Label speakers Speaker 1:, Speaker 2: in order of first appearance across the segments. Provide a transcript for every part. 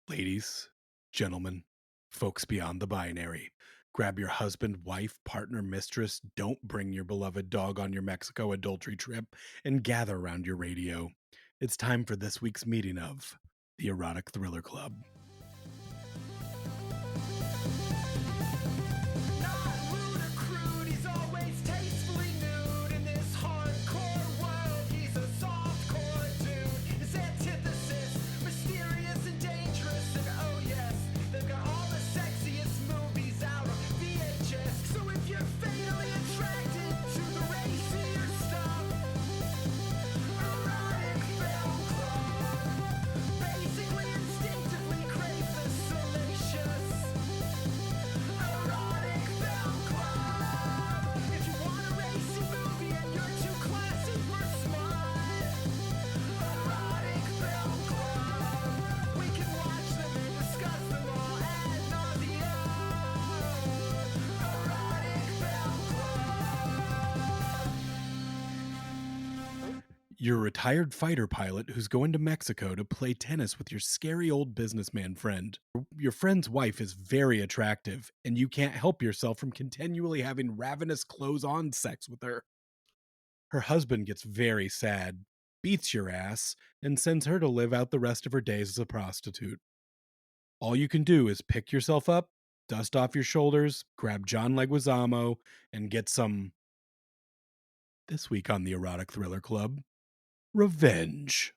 Speaker 1: Ladies, gentlemen, folks beyond the binary, grab your husband, wife, partner, mistress, don't bring your beloved dog on your Mexico adultery trip, and gather around your radio. It's time for this week's meeting of the Erotic Thriller Club. You're a retired fighter pilot who's going to Mexico to play tennis with your scary old businessman friend. Your friend's wife is very attractive, and you can't help yourself from continually having ravenous clothes-on sex with her. Her husband gets very sad, beats your ass, and sends her to live out the rest of her days as a prostitute. All you can do is pick yourself up, dust off your shoulders, grab John Leguizamo, and get some... This week on the Erotic Thriller Club, revenge.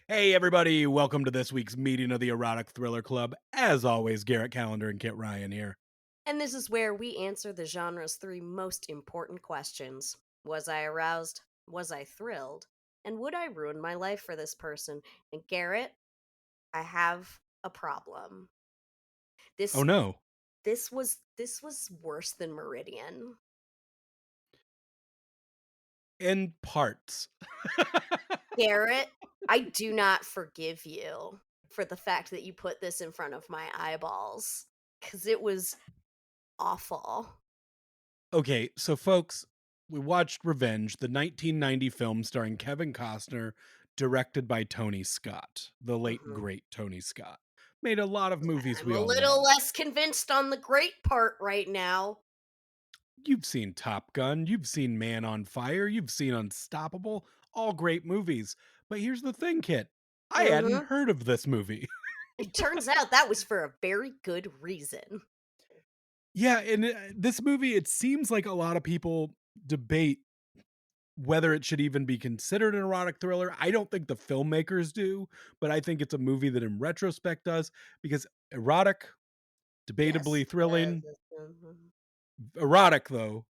Speaker 1: Hey, everybody. Welcome to this week's meeting of the Erotic Thriller Club. As always, Garrett Callender and Kit Ryan here.
Speaker 2: And this is where we answer the genre's three most important questions. Was I aroused? Was I thrilled? And would I ruin my life for this person? And Garrett, I have a problem.
Speaker 1: Oh, no.
Speaker 2: This was worse than Meridian.
Speaker 1: In parts.
Speaker 2: Garrett, I do not forgive you for the fact that you put this in front of my eyeballs, because it was awful.
Speaker 1: Okay, so folks, we watched Revenge, the 1990 film starring Kevin Costner, directed by Tony Scott, the late, great Tony Scott. Made a lot of movies
Speaker 2: I'm
Speaker 1: we
Speaker 2: a
Speaker 1: all
Speaker 2: little
Speaker 1: love.
Speaker 2: less convinced on the great part right now.
Speaker 1: You've seen Top Gun, you've seen Man on Fire, you've seen Unstoppable, all great movies. But here's the thing, Kit. I hadn't heard of this movie.
Speaker 2: It turns out that was for a very good reason.
Speaker 1: Yeah, and this movie, it seems like a lot of people debate whether it should even be considered an erotic thriller. I don't think the filmmakers do, but I think it's a movie that in retrospect does, because erotic, debatably
Speaker 2: Yes.
Speaker 1: thrilling,
Speaker 2: Mhm.
Speaker 1: erotic though.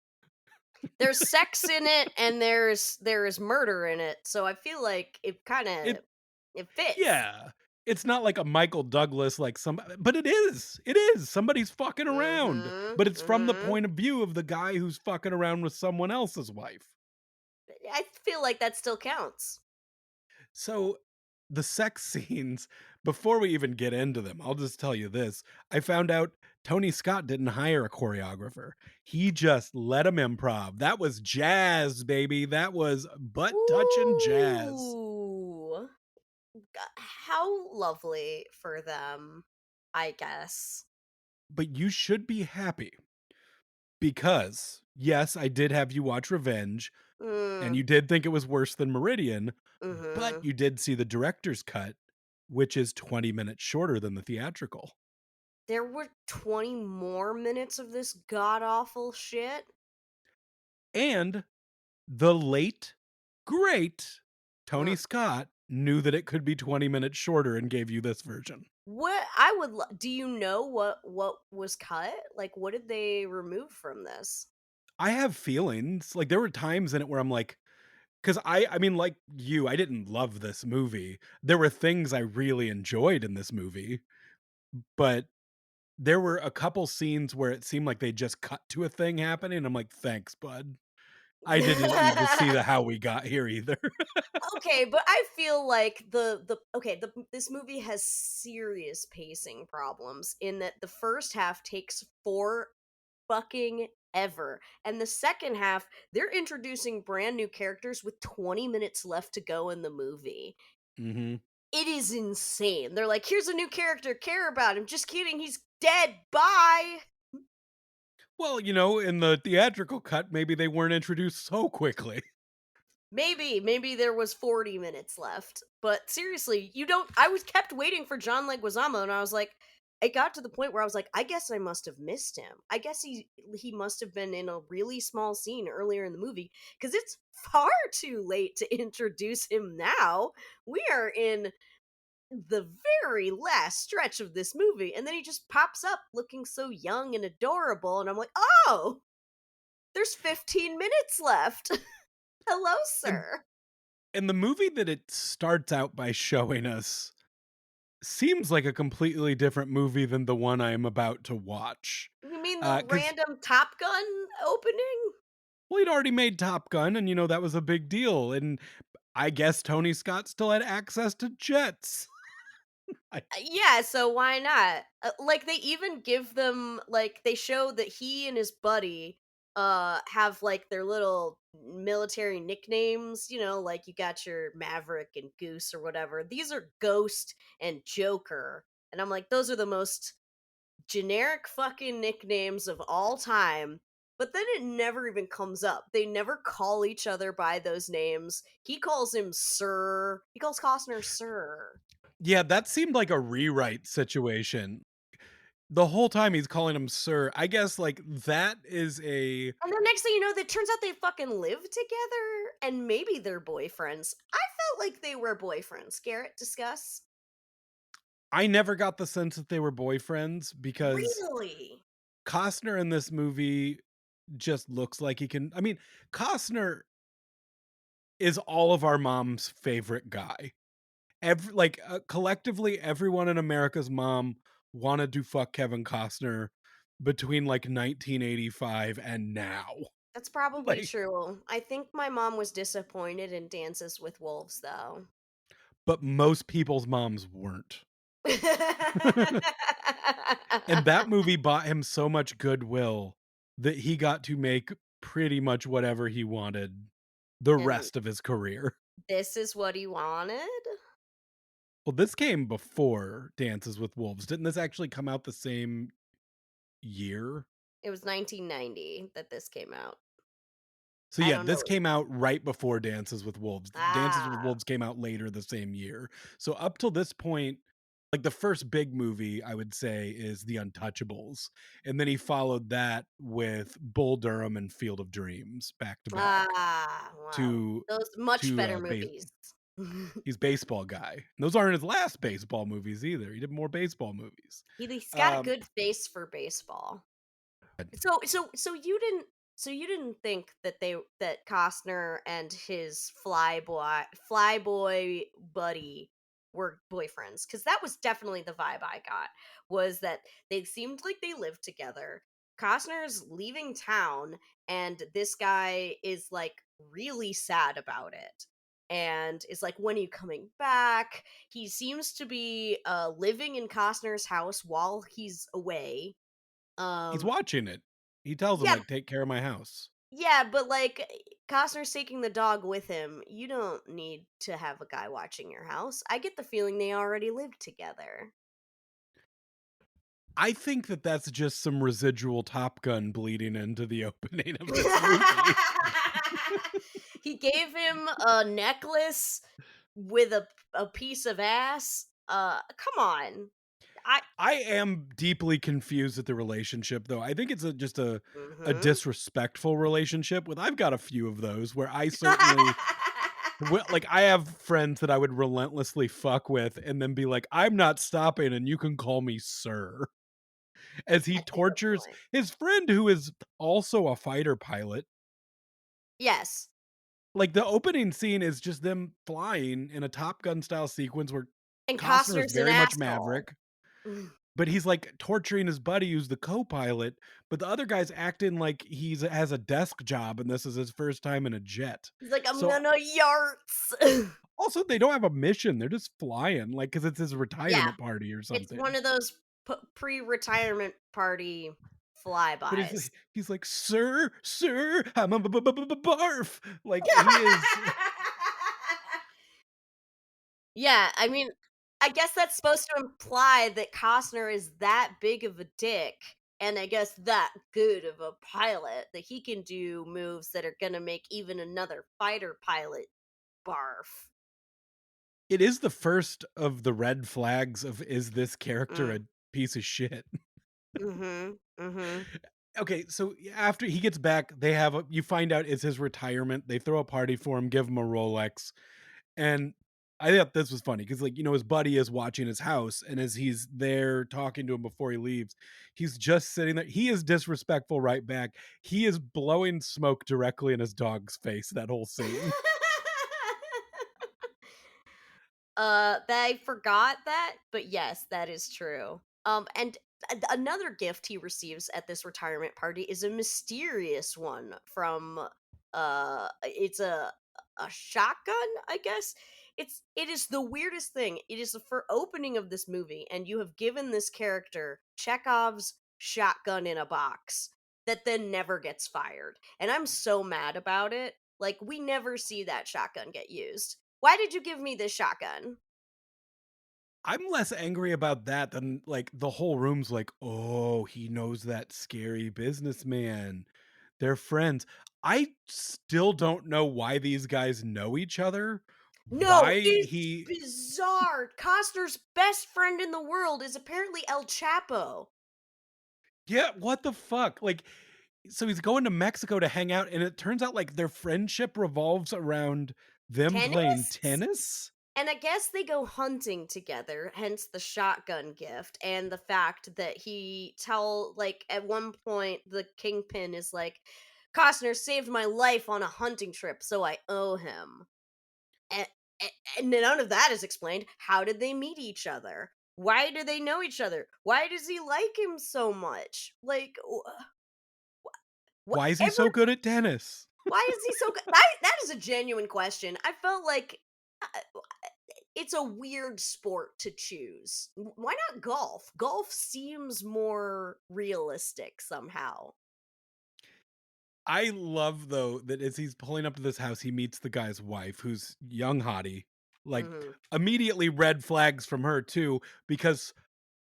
Speaker 2: There's sex in it and there's murder in it, so I feel like it kind of
Speaker 1: It
Speaker 2: it fits.
Speaker 1: Yeah. It's not like a Michael Douglas like some, but it is. It is. Somebody's fucking around, but it's from the
Speaker 2: Mhm.
Speaker 1: point of view of the guy who's fucking around with someone else's wife.
Speaker 2: I feel like that still counts.
Speaker 1: So the sex scenes, before we even get into them, I'll just tell you this. I found out Tony Scott didn't hire a choreographer. He just let him improv. That was jazz, baby. That was butt touching jazz.
Speaker 2: Ooh. How lovely for them, I guess.
Speaker 1: But you should be happy because, yes, I did have you watch Revenge and
Speaker 2: Mm,
Speaker 1: you did think it was worse than Meridian, but
Speaker 2: mhm.
Speaker 1: you did see the director's cut, which is 20 minutes shorter than the theatrical.
Speaker 2: There were 20 more minutes of this god-awful shit?
Speaker 1: And the late, great Tony
Speaker 2: Mm.
Speaker 1: Scott knew that it could be 20 minutes shorter and gave you this version.
Speaker 2: What I would do you know what was cut? Like, what did they remove from this?
Speaker 1: I have feelings. Like there were times in it where I'm like, because I mean, like you, I didn't love this movie. There were things I really enjoyed in this movie, but there were a couple scenes where it seemed like they just cut to a thing happening. I'm like, thanks, bud. I didn't need to see the how we got here either.
Speaker 2: Okay, but I feel like this movie has serious pacing problems in that the first half takes for fucking ever. And the second half, they're introducing brand new characters with 20 minutes left to go in the movie.
Speaker 1: Mhm.
Speaker 2: It is insane. They're like, "Here's a new character, care about him." Just kidding, he's dead. Bye.
Speaker 1: Well, in the theatrical cut, maybe they weren't introduced so quickly.
Speaker 2: Maybe there was 40 minutes left. But seriously, you don't I was kept waiting for John Leguizamo and I was like it got to the point where I was like, I guess I must have missed him. I guess he must have been in a really small scene earlier in the movie cuz it's far too late to introduce him now. We are in the very last stretch of this movie and then he just pops up looking so young and adorable and I'm like, "Oh, there's 15 minutes left." Hello,
Speaker 1: And
Speaker 2: sir.
Speaker 1: and the movie that it starts out by showing us seems like a completely different movie than the one I am about to watch.
Speaker 2: You mean the
Speaker 1: Because
Speaker 2: random Top Gun opening?
Speaker 1: well, he'd already made Top Gun, and that was a big deal. And I guess Tony Scott still had access to jets. I,
Speaker 2: Yeah, so why not? Like they even give them like they show that he and his buddy have like their little military nicknames, like you got your Maverick and Goose or whatever. These are Ghost and Joker. And I'm like those are the most generic fucking nicknames of all time. But then it never even comes up. They never call each other by those names. He calls him Sir. He calls Costner Sir.
Speaker 1: yeah, that seemed like a rewrite situation. The whole time he's calling him sir. I guess like that is a
Speaker 2: And then next thing you know, it turns out they fucking live together and maybe they're boyfriends. I felt like they were boyfriends. Garrett, discuss.
Speaker 1: I never got the sense that they were boyfriends because
Speaker 2: Really?
Speaker 1: Costner in this movie just looks like he can. I mean, Costner is all of our mom's favorite guy. Collectively, everyone in America's mom wanted to fuck Kevin Costner between like 1985 and now.
Speaker 2: That's probably
Speaker 1: Like,
Speaker 2: true. I think my mom was disappointed in Dances with Wolves, though.
Speaker 1: but most people's moms weren't. And that movie bought him so much goodwill that he got to make pretty much whatever he wanted the
Speaker 2: And
Speaker 1: rest of his career.
Speaker 2: this is what he wanted?
Speaker 1: Well, this came before Dances with Wolves. Didn't this actually come out the same year?
Speaker 2: It was 1990 that this came out.
Speaker 1: So
Speaker 2: I
Speaker 1: yeah,
Speaker 2: don't
Speaker 1: this
Speaker 2: know.
Speaker 1: came out right before Dances with Wolves. Dances with
Speaker 2: Ah,
Speaker 1: Wolves came out later the same year. So up till this point, like the first big movie I would say is The Untouchables. And then he followed that with Bull Durham and Field of Dreams back to back
Speaker 2: wow.
Speaker 1: to
Speaker 2: Those much
Speaker 1: to
Speaker 2: better
Speaker 1: base
Speaker 2: movies.
Speaker 1: he's baseball guy. And those aren't his last baseball movies either. He did more baseball movies.
Speaker 2: He's got a
Speaker 1: Um
Speaker 2: good face for baseball. So you didn't think that that Costner and his flyboy buddy were boyfriends because that was definitely the vibe I got was that they seemed like they lived together. Costner's leaving town and this guy is like really sad about it and is like, when are you coming back? He seems to be living in Costner's house while he's away.
Speaker 1: he's
Speaker 2: um
Speaker 1: watching it. He tells him
Speaker 2: yeah,
Speaker 1: like take care of my house.
Speaker 2: yeah, but like Costner's taking the dog with him. You don't need to have a guy watching your house. I get the feeling they already lived together.
Speaker 1: I think that that's just some residual Top Gun bleeding into the opening of this movie.
Speaker 2: He gave him a necklace with a piece of ass. Come on. I
Speaker 1: I am deeply confused at the relationship, though. I think it's just a
Speaker 2: Mhm.
Speaker 1: disrespectful relationship. With I've got a few of those where I certainly like I have friends that I would relentlessly fuck with, and then be like, "I'm not stopping, and you can call me sir." As he
Speaker 2: That's a good
Speaker 1: tortures
Speaker 2: point.
Speaker 1: his friend, who is also a fighter pilot.
Speaker 2: Yes.
Speaker 1: Like, the opening scene is just them flying in a Top Gun style sequence where
Speaker 2: And
Speaker 1: Costner is
Speaker 2: Costner's an
Speaker 1: very much
Speaker 2: asshole.
Speaker 1: Maverick, but he's, like, torturing his buddy who's the co-pilot, but the other guy's acting like has a desk job and this is his first time in a jet.
Speaker 2: He's like, I'm
Speaker 1: So,
Speaker 2: gonna yarts.
Speaker 1: also, they don't have a mission, they're just flying, like, because it's his
Speaker 2: Yeah,
Speaker 1: retirement party or
Speaker 2: it's one
Speaker 1: something.
Speaker 2: of those pre-retirement party
Speaker 1: But
Speaker 2: flybys.
Speaker 1: he's like, "Sir, sir, I'm a barf." Like, he is
Speaker 2: Yeah, I mean, I guess that's supposed to imply that Costner is that big of a dick, and I guess that good of a pilot that he can do moves that are gonna make even another fighter pilot barf.
Speaker 1: It is the first of the red flags of, is this character a
Speaker 2: Mm.
Speaker 1: piece of shit?
Speaker 2: Mhm. Mhm.
Speaker 1: Okay, so after he gets back, they have you find out it's his retirement. They throw a party for him, give him a Rolex, and I thought this was funny because, like, his buddy is watching his house, and as he's there talking to him before he leaves, he's just sitting there. He is disrespectful right back. He is blowing smoke directly in his dog's face. That whole scene.
Speaker 2: I forgot that, but yes, that is true. And another gift he receives at this retirement party is a mysterious one from it's a shotgun, I guess. It is the weirdest thing. It is the opening of this movie, and you have given this character Chekhov's shotgun in a box that then never gets fired. And I'm so mad about it. Like, we never see that shotgun get used. Why did you give me this shotgun?
Speaker 1: I'm less angry about that than, like, the whole room's like, "Oh, he knows that scary businessman. They're friends." I still don't know why these guys know each other.
Speaker 2: No,
Speaker 1: Why
Speaker 2: it's
Speaker 1: he
Speaker 2: bizarre. Costner's best friend in the world is apparently El Chapo.
Speaker 1: Yeah, what the fuck? Like, so he's going to Mexico to hang out, and it turns out, like, their friendship revolves around them playing
Speaker 2: Tennis?
Speaker 1: tennis?
Speaker 2: And I guess they go hunting together, hence the shotgun gift and the fact that like, at one point, the kingpin is like, Costner saved my life on a hunting trip, so I owe him. And, and none of that is explained. How did they meet each other? Why do they know each other? Why does he like him so much? Like, what?
Speaker 1: Why is he so good at tennis?
Speaker 2: Why is he so good? That is a genuine question. I felt like it's a weird sport to choose. Why not golf? Golf seems more realistic somehow.
Speaker 1: I love, though, that as he's pulling up to this house, he meets the guy's wife, who's young hottie. Like,
Speaker 2: Mhm.
Speaker 1: immediately red flags from her too, because,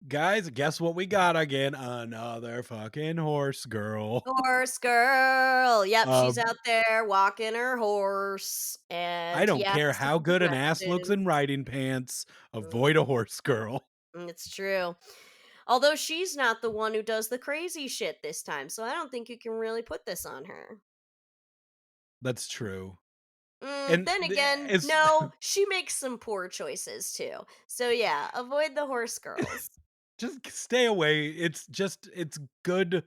Speaker 1: guys, guess what we got again? Another fucking horse girl.
Speaker 2: Horse girl. Yep, she's
Speaker 1: Um,
Speaker 2: out there walking her horse,
Speaker 1: I
Speaker 2: and he
Speaker 1: don't care
Speaker 2: asks to
Speaker 1: how
Speaker 2: be
Speaker 1: good an ass looks
Speaker 2: directed.
Speaker 1: in riding pants,
Speaker 2: Mhm,
Speaker 1: avoid a horse girl.
Speaker 2: it's true. Although she's not the one who does the crazy shit this time, so I don't think you can really put this on her.
Speaker 1: That's true.
Speaker 2: Mm,
Speaker 1: And
Speaker 2: then again,
Speaker 1: it's
Speaker 2: no, she makes some poor choices too. So yeah, avoid the horse girls.
Speaker 1: just stay away. It's good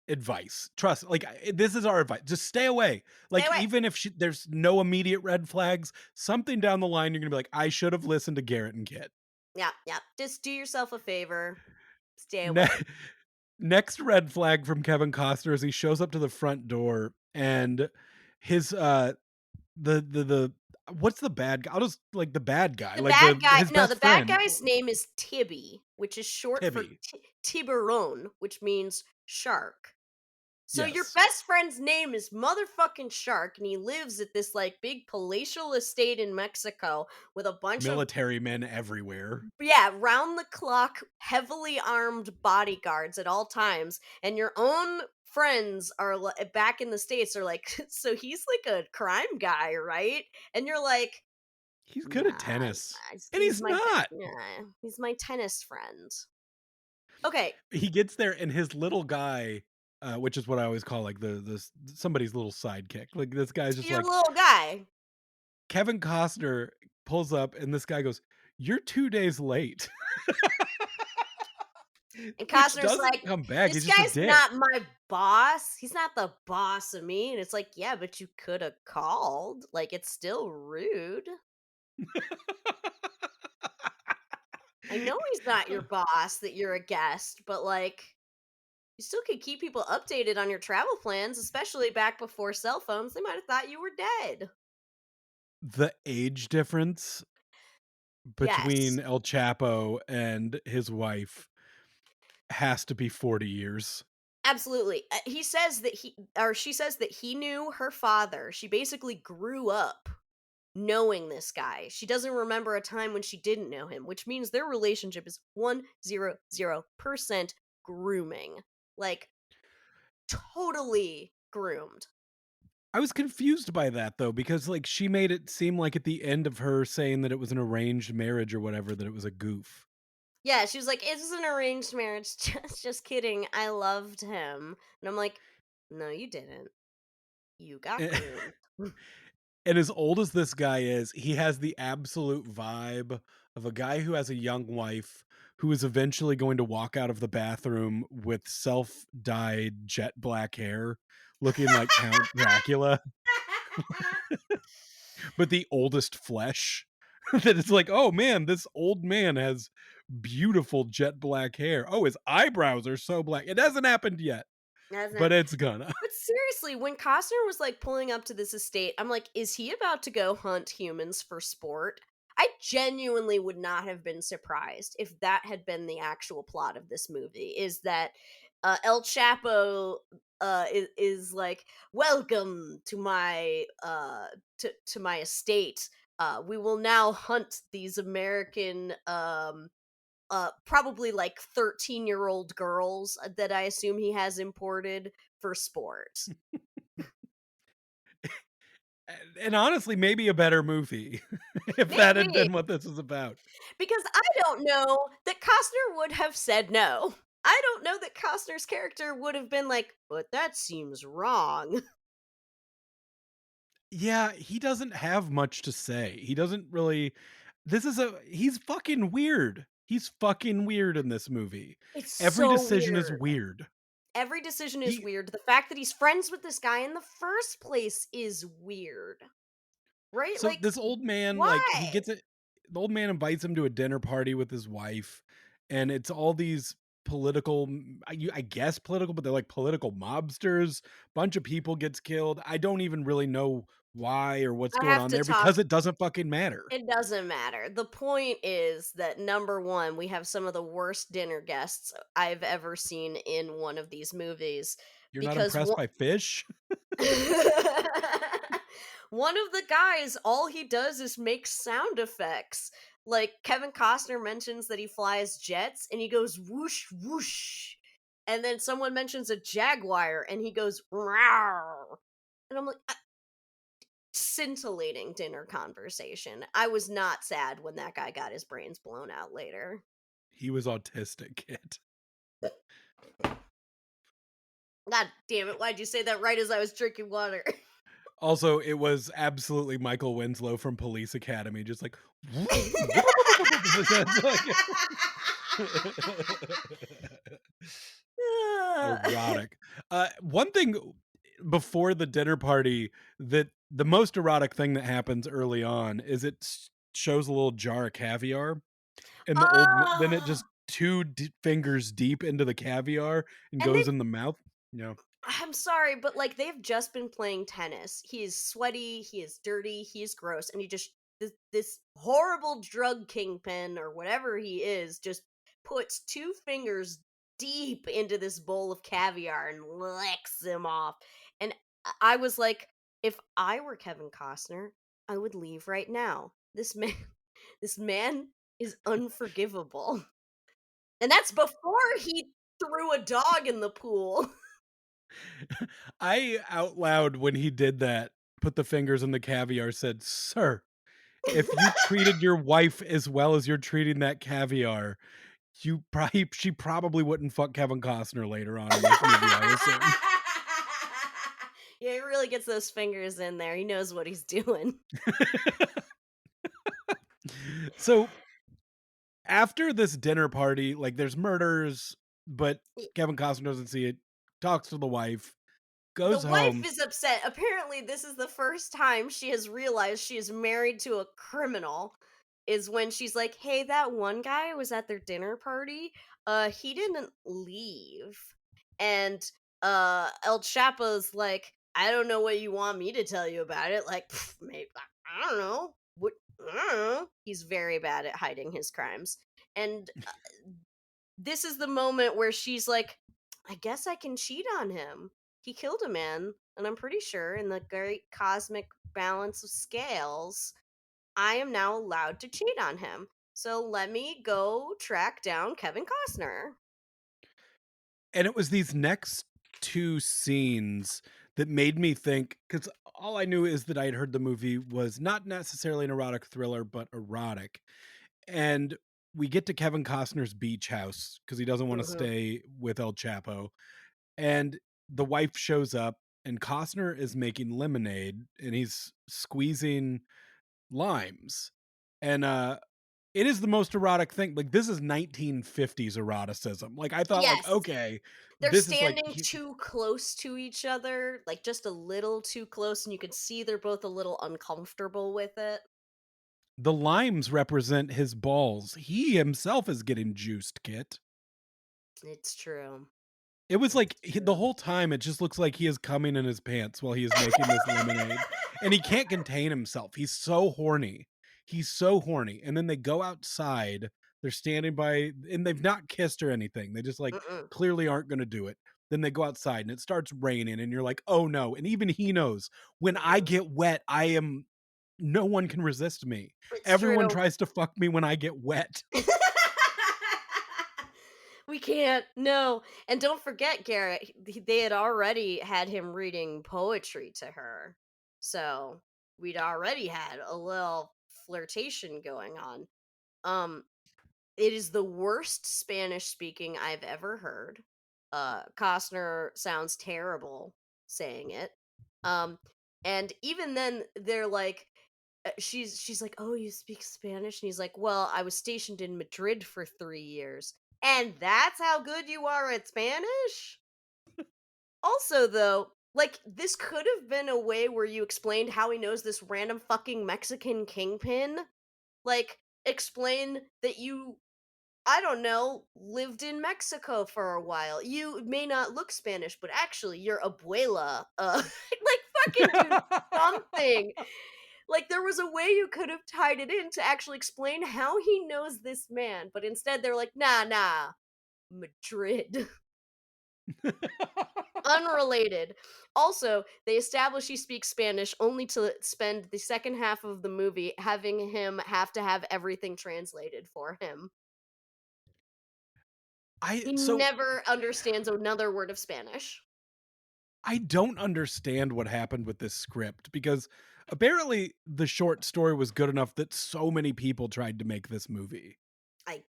Speaker 1: advice. Trust, like, this is our advice. Just stay away.
Speaker 2: Stay
Speaker 1: Like,
Speaker 2: away.
Speaker 1: even if there's no immediate red flags, something down the line you're gonna be like, I should have listened to Garrett and Kit.
Speaker 2: Yeah, yeah. Just do yourself a favor. Stay
Speaker 1: Ne-
Speaker 2: away.
Speaker 1: Next red flag from Kevin Costner is he shows up to the front door, and his the what's the bad guy? I'll just, like, the bad guy,
Speaker 2: The
Speaker 1: like
Speaker 2: bad
Speaker 1: the
Speaker 2: guy
Speaker 1: his
Speaker 2: no, the
Speaker 1: best
Speaker 2: bad
Speaker 1: friend,
Speaker 2: guy's name is Tibby, which is short for
Speaker 1: Tibby.
Speaker 2: Tiburon, which means shark. So your
Speaker 1: Yes.
Speaker 2: best friend's name is motherfucking Shark, and he lives at this like big palatial estate in Mexico with a bunch of
Speaker 1: Military men everywhere.
Speaker 2: yeah, round the clock, heavily armed bodyguards at all times, and your own friends are back in the states are like, so he's like a crime guy, right? And you're like,
Speaker 1: He's good at
Speaker 2: nah,
Speaker 1: tennis, and
Speaker 2: he's
Speaker 1: he's
Speaker 2: my
Speaker 1: not.
Speaker 2: nah, he's my tennis friend. Okay,
Speaker 1: He gets there and his little guy, which is what I always call, like, somebody's little sidekick. Like, this guy's just
Speaker 2: your
Speaker 1: like,
Speaker 2: little guy,
Speaker 1: Kevin Costner pulls up and this guy goes, "You're 2 days late."
Speaker 2: and
Speaker 1: Which
Speaker 2: Costner's
Speaker 1: doesn't
Speaker 2: like,
Speaker 1: come back.
Speaker 2: this
Speaker 1: He's just a
Speaker 2: guy's
Speaker 1: dick.
Speaker 2: not my boss. He's not the boss of me. And it's like, yeah, but you could have called. Like, it's still rude. I know he's not your boss, that you're a guest, but like you still could keep people updated on your travel plans, especially back before cell phones. They might have thought you were dead.
Speaker 1: The age difference
Speaker 2: Yes,
Speaker 1: between El Chapo and his wife has to be 40 years.
Speaker 2: absolutely. He says that she says that he knew her father. She basically grew up knowing this guy. She doesn't remember a time when she didn't know him, which means their relationship is 100% grooming. Like, totally groomed.
Speaker 1: I was confused by that though, because like she made it seem like at the end of her saying that it was an arranged marriage or whatever, that it was a goof.
Speaker 2: Yeah, she was like, "It's an arranged marriage." Just kidding. I loved him. And I'm like, "No, you didn't. You got groomed."
Speaker 1: And as old as this guy is, he has the absolute vibe of a guy who has a young wife who is eventually going to walk out of the bathroom with self-dyed jet black hair, looking like Count Dracula, but the oldest flesh. That it's like, oh man, this old man has beautiful jet black hair. Oh, his eyebrows are so black. It hasn't happened yet,
Speaker 2: That's
Speaker 1: but
Speaker 2: not.
Speaker 1: it's gonna.
Speaker 2: But seriously, when Costner was like pulling up to this estate, I'm like, is he about to go hunt humans for sport? I genuinely would not have been surprised if that had been the actual plot of this movie. Is that El Chapo is like, welcome to my to my estate. We will now hunt these American probably like 13-year-old girls that I assume he has imported for sport.
Speaker 1: And honestly, maybe a better movie if that had
Speaker 2: Maybe,
Speaker 1: been what this was about.
Speaker 2: because I don't know that Costner would have said no. I don't know that Costner's character would have been like, "But that seems wrong."
Speaker 1: Yeah, he doesn't have much to say. He doesn't really this is a he's fucking weird. He's fucking weird in this movie.
Speaker 2: It's
Speaker 1: Every
Speaker 2: so
Speaker 1: decision is
Speaker 2: weird.
Speaker 1: weird.
Speaker 2: Every decision is
Speaker 1: He
Speaker 2: weird. The fact that he's friends with this guy in the first place is weird. Right?
Speaker 1: so
Speaker 2: Like,
Speaker 1: this old man, like, he
Speaker 2: why?
Speaker 1: gets it the old man invites him to a dinner party with his wife, and it's all these political I guess political, but they're like political mobsters. Bunch of people gets killed. I don't even really know why or what's
Speaker 2: I
Speaker 1: going
Speaker 2: have
Speaker 1: on
Speaker 2: to
Speaker 1: there
Speaker 2: talk.
Speaker 1: because it doesn't fucking matter.
Speaker 2: It doesn't matter. The point is that number one, we have some of the worst dinner guests I've ever seen in one of these movies
Speaker 1: You're not
Speaker 2: because
Speaker 1: impressed by fish?
Speaker 2: one of the guys, all he does is make sound effects. Like Kevin Costner mentions that he flies jets and he goes whoosh, whoosh. And then someone mentions a jaguar and he goes, rawr. And I'm like, scintillating dinner conversation. I was not sad when that guy got his brains blown out later.
Speaker 1: He was autistic, kid.
Speaker 2: God damn it, why'd you say that right as I was drinking water?
Speaker 1: Also, it was absolutely Michael Winslow from Police Academy, just like it's like erotic. One thing before the dinner party that the most erotic thing that happens early on is shows a little jar of caviar, and then it
Speaker 2: Oh,
Speaker 1: just fingers deep into the caviar and
Speaker 2: and
Speaker 1: goes in the mouth. Yeah,
Speaker 2: I'm sorry, but like they've just been playing tennis. He is sweaty, he is dirty, he is gross, and he just this horrible drug kingpin or whatever he is just puts two fingers deep into this bowl of caviar and licks them off. And I was like, if I were Kevin Costner, I would leave right now. This man, this man is unforgivable, and that's before he threw a dog in the pool.
Speaker 1: I out loud when he did that, put the fingers in the caviar, said, "Sir, if you treated your wife as well as you're treating that caviar, she probably wouldn't fuck Kevin Costner later on in this movie, I assume."
Speaker 2: Yeah, he really gets those fingers in there. He knows what he's doing.
Speaker 1: So, after this dinner party, like, there's murders, but
Speaker 2: Y-
Speaker 1: Kevin Costner doesn't see it, talks to the wife,
Speaker 2: The
Speaker 1: goes
Speaker 2: wife
Speaker 1: home.
Speaker 2: is upset. Apparently, this is the first time she has realized she is married to a criminal. Is when she's like, "Hey, that one guy was at their dinner party. He didn't leave." And El Chapo's like, "I don't know what you want me to tell you about it. Like, maybe I don't know. What I don't know." He's very bad at hiding his crimes. And this is the moment where she's like, I guess I can cheat on him. He killed a man, and I'm pretty sure in the great cosmic balance of scales. I am now allowed to cheat on him. So let me go track down Kevin Costner.
Speaker 1: And it was these next 2 scenes that made me think, because all I knew is that I had heard the movie was not necessarily an erotic thriller, but erotic. And we get to Kevin Costner's beach house because he doesn't wanna
Speaker 2: Mhm.
Speaker 1: stay with El Chapo, and the wife shows up, and Costner is making lemonade, and he's squeezing limes, and, it is the most erotic thing, like, this is 1950s eroticism, like, I thought, like,
Speaker 2: Yes.
Speaker 1: okay,
Speaker 2: They're
Speaker 1: this is like
Speaker 2: standing too close to each other, like just a little too close, and you can see they're both a little uncomfortable with it.
Speaker 1: the limes represent his balls, he himself is getting juiced, Kit.
Speaker 2: It's true.
Speaker 1: It was like
Speaker 2: It's
Speaker 1: the
Speaker 2: true.
Speaker 1: whole time, it just looks like he is coming in his pants while he is making this lemonade, and he can't contain himself. He's so horny. He's so horny, and then they go outside, they're standing by and they've not kissed or anything, they just, like,
Speaker 2: Mm-mm.
Speaker 1: clearly aren't gonna do it. Then they go outside, and it starts raining, and you're like, "Oh, no," and even he knows, "When I
Speaker 2: Mhm.
Speaker 1: get wet, I am no one can resist me.
Speaker 2: It's
Speaker 1: Everyone
Speaker 2: true.
Speaker 1: tries to fuck me when I get wet."
Speaker 2: We can't. No. And don't forget, Garrett, they had already had him reading poetry to her. So we'd already had a little flirtation going on. Um, it is the worst Spanish speaking I've ever heard. Costner sounds terrible saying it. Um, and even then, they're like, she's like, "Oh, you speak Spanish?" And he's like, "Well, I was stationed in Madrid for 3 years, and that's how good you are at Spanish." Also, though, like this could have been a way where you explained how he knows this random fucking Mexican kingpin. Like, explain that you, I don't know, lived in Mexico for a while. You may not look Spanish, but actually, your abuela, like fucking do something. Like there was a way you could have tied it in to actually explain how he knows this man, but instead they're like, nah, nah, Madrid. Unrelated. Also, they establish he speaks Spanish only to spend the second half of the movie having him have to have everything translated for him.
Speaker 1: I
Speaker 2: He
Speaker 1: so
Speaker 2: never understands another word of Spanish.
Speaker 1: I don't understand what happened with this script because apparently the short story was good enough that so many people tried to make this movie.
Speaker 2: I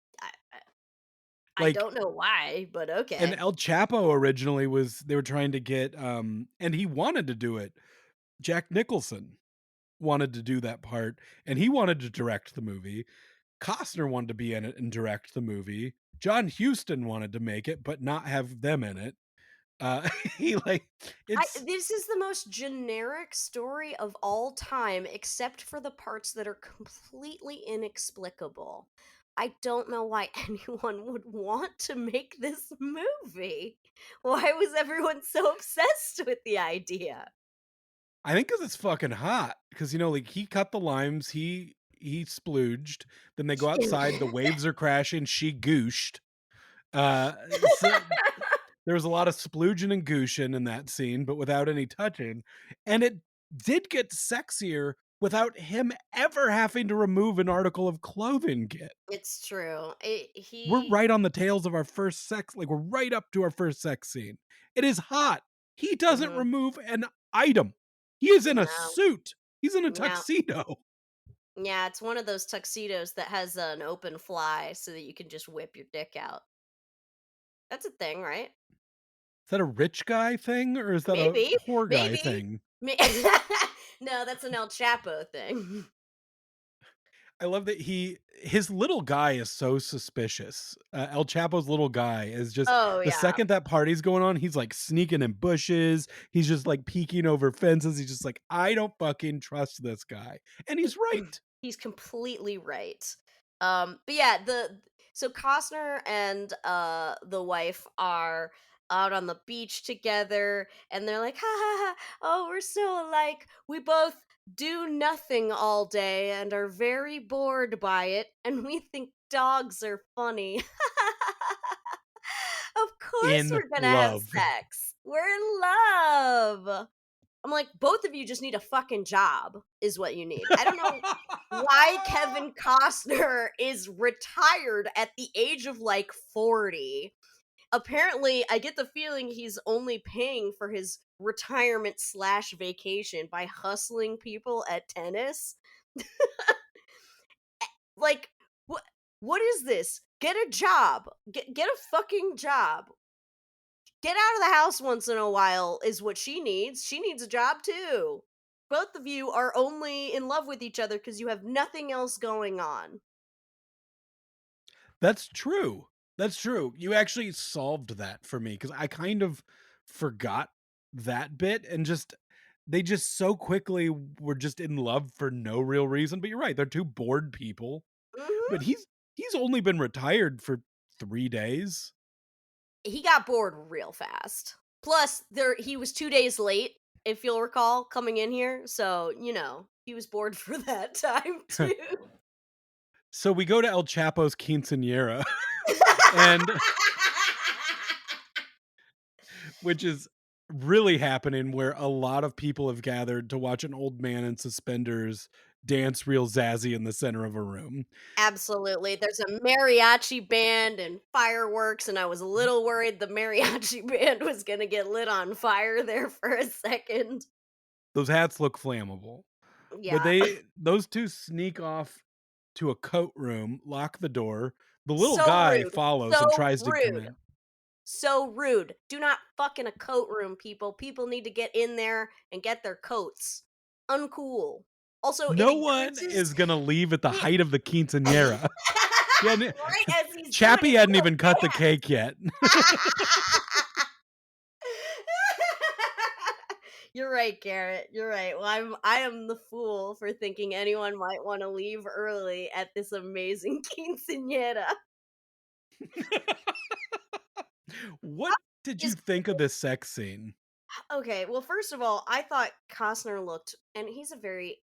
Speaker 2: I
Speaker 1: Like,
Speaker 2: don't know why, but
Speaker 1: and
Speaker 2: okay.
Speaker 1: El Chapo originally was they were trying to get and he wanted to do it. Jack Nicholson wanted to do that part and he wanted to direct the movie. Costner wanted to be in it and direct the movie. John Huston wanted to make it but not have them in it. He like it's
Speaker 2: This is the most generic story of all time, except for the parts that are completely inexplicable. I don't know why anyone would want to make this movie. Why was everyone so obsessed with the idea?
Speaker 1: I think because it's fucking hot. Because like, he cut the limes, he splooged, then they go outside, the waves are crashing, she gooshed. Uh, so there was a lot of splooging and gooshing in that scene, but without any touching, and it did get sexier without him ever having to remove an article of clothing, Kit.
Speaker 2: It's true.
Speaker 1: We're
Speaker 2: He.
Speaker 1: right on the tails of our first sex like, we're right up to our first sex scene. It is hot. He doesn't
Speaker 2: Mhm.
Speaker 1: remove an item. He is in a
Speaker 2: No.
Speaker 1: suit. He's in a
Speaker 2: Yeah.
Speaker 1: tuxedo.
Speaker 2: Yeah, it's one of those tuxedos that has an open fly so that you can just whip your dick out. That's a thing, right?
Speaker 1: Is that a rich guy thing or is that a
Speaker 2: Maybe.
Speaker 1: poor guy
Speaker 2: Maybe.
Speaker 1: thing?
Speaker 2: May No, that's an El Chapo thing.
Speaker 1: I love that his little guy is so suspicious. El Chapo's little guy is just
Speaker 2: Oh,
Speaker 1: the
Speaker 2: yeah.
Speaker 1: second that party's going on, he's like sneaking in bushes. He's just like peeking over fences. He's just like, I don't fucking trust this guy. And he's right.
Speaker 2: He's completely right. But yeah, Costner and the wife are out on the beach together, and they're like, "Ha ha ha! Oh, we're so alike. We both do nothing all day and are very bored by it, and we think dogs are funny." Of course,
Speaker 1: In
Speaker 2: we're gonna have
Speaker 1: love.
Speaker 2: sex. We're in love. I'm like, both of you just need a fucking job, is what you need. I don't know. why Kevin Costner is retired at the age of like 40. Apparently, I get the feeling he's only paying for his retirement slash vacation by hustling people at tennis. Like, what? What is this? Get a job. Get a fucking job. Get out of the house once in a while is what she needs. She needs a job too. Both of you are only in love with each other because you have nothing else going on.
Speaker 1: That's true. That's true. You actually solved that for me because I kind of forgot that bit and just they just so quickly were just in love for no real reason. But you're right, they're two bored people.
Speaker 2: Hmm.
Speaker 1: But he's only been retired for 3 days.
Speaker 2: He got bored real fast. Plus, he was 2 days late, if you'll recall, coming in here. So he was bored for that time too.
Speaker 1: So we go to El Chapo's quinceanera, and which is really happening where a lot of people have gathered to watch an old man in suspenders dance real zazzy in the center of a room.
Speaker 2: Absolutely. There's a mariachi band and fireworks, and I was a little worried the mariachi band was gonna get lit on fire there for a second.
Speaker 1: Those hats look flammable. But
Speaker 2: Yeah.
Speaker 1: those two sneak off to a coat room, lock the door. The little
Speaker 2: So
Speaker 1: guy
Speaker 2: rude.
Speaker 1: follows and
Speaker 2: So
Speaker 1: tries to come
Speaker 2: rude.
Speaker 1: in.
Speaker 2: So rude. Do not fuck in a coat room, people. People need to get in there and get their coats. Uncool. Also, it
Speaker 1: No one
Speaker 2: increases
Speaker 1: is gonna leave at the
Speaker 2: it
Speaker 1: height of the quinceanera. He hadn't
Speaker 2: right as he's doing
Speaker 1: Chappie
Speaker 2: his
Speaker 1: hadn't
Speaker 2: little
Speaker 1: even cut the
Speaker 2: dance.
Speaker 1: cake yet.
Speaker 2: You're right, Garrett. You're right. Well, I am the fool for thinking anyone might want to leave early at this amazing quinceañera.
Speaker 1: What did you
Speaker 2: Is
Speaker 1: think of this sex scene?
Speaker 2: Okay, well, first of all, I thought Costner looked, and he's a very